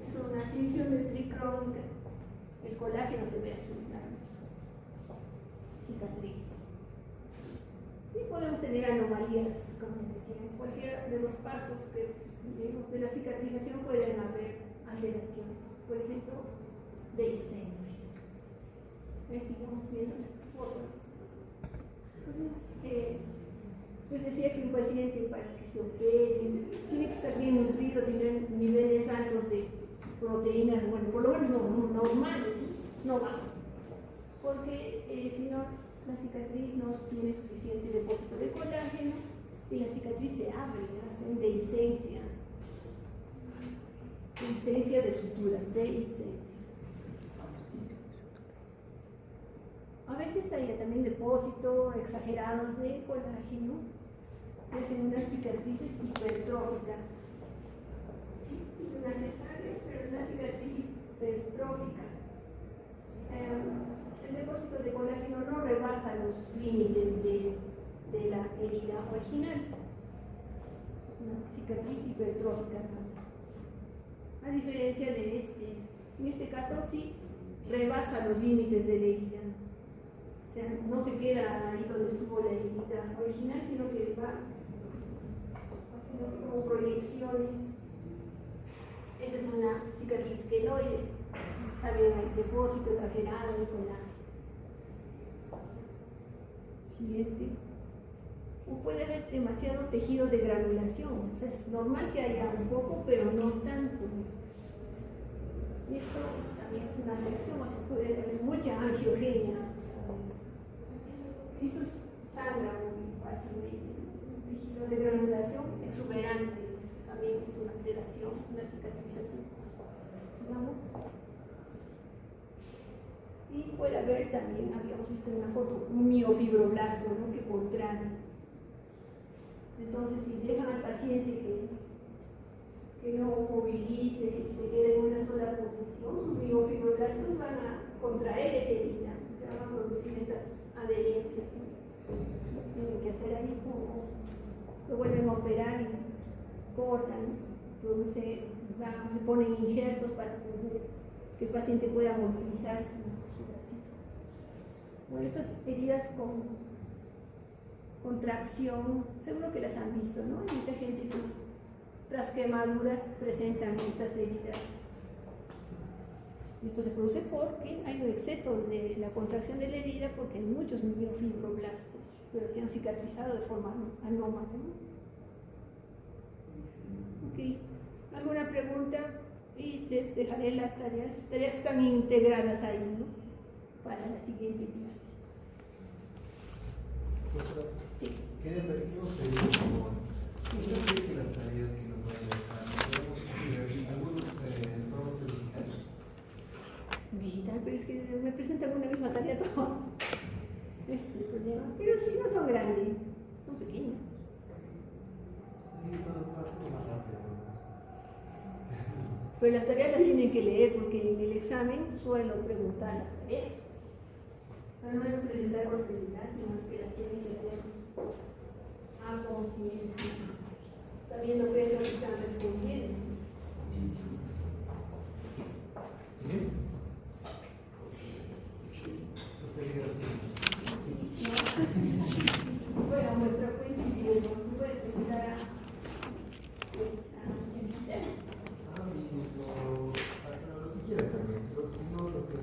es una tinción de tricrónica. El colágeno se ve azul, ¿no? Cicatriz. podemos tener anomalías, como decía, en cualquiera de los pasos de la cicatrización pueden haber alteraciones, por ejemplo, de esencia. Sigamos viendo las fotos. Entonces, les decía que un paciente para que se opere tiene que estar bien nutrido, tener niveles altos de proteínas, bueno, por lo menos no normales, no bajos, porque si no, la cicatriz no tiene suficiente depósito de colágeno y la cicatriz se abre, hacen dehiscencia de sutura, dehiscencia. A veces hay también depósito exagerado de colágeno, que es en unas cicatrices hipertróficas. Es una cesárea, pero es una cicatriz hipertrófica. El depósito de colágeno no rebasa los límites de la herida original. Es una cicatriz hipertrófica. A diferencia de en este caso sí rebasa los límites de la herida. O sea, no se queda ahí donde estuvo la herida original, sino que va haciendo como proyecciones. Esa es una cicatriz queloide. También hay depósito exagerado de colágeno. Siguiente. O puede haber demasiado tejido de granulación. O sea, es normal que haya un poco, pero no tanto. Y esto también es una alteración, o sea, puede haber mucha angiogenia. Esto sangra muy fácilmente. Un tejido de granulación exuberante también es una alteración, una cicatrización. Sigamos. Y puede haber también, habíamos visto en una foto, un miofibroblasto, ¿no?, que contrae. Entonces, si dejan al paciente que no movilice, que se quede en una sola posición, sus miofibroblastos van a contraer esa herida, se van a producir estas adherencias, ¿no? Tienen que hacer ahí como lo vuelven a operar y cortan, se ponen injertos para que el paciente pueda movilizar su bracito. Bueno, estas heridas con tracción, seguro que las han visto, ¿no? Hay mucha gente que tras quemaduras presentan estas heridas. Esto se produce porque hay un exceso de la contracción de la herida, porque hay muchos miofibroblastos, pero que han cicatrizado de forma anómala, ¿no? Ok, ¿alguna pregunta? Y les dejaré las tareas. Las tareas están integradas ahí, ¿no?, para la siguiente clase. Profesora, Sí. queremos pedir un favor. ¿Usted cree que las tareas que nos van a dejar podemos hacer algunos pruebas digitales? Digital, pero es que me presentan una misma tarea todos. Ese es el problema. Pero sí, no son grandes, son pequeñas. Sí, para hacerlo más rápido. Pero las tareas las tienen que leer, porque en el examen suelo preguntar las tareas. No es presentar por presentar, sino que las tienen que hacer a conciencia, sabiendo qué es lo que están respondiendo. ¿Bien? ¿Usted qué hace? Bueno, muestra cuenta y puede presentar a Y los que quieran también, si no los que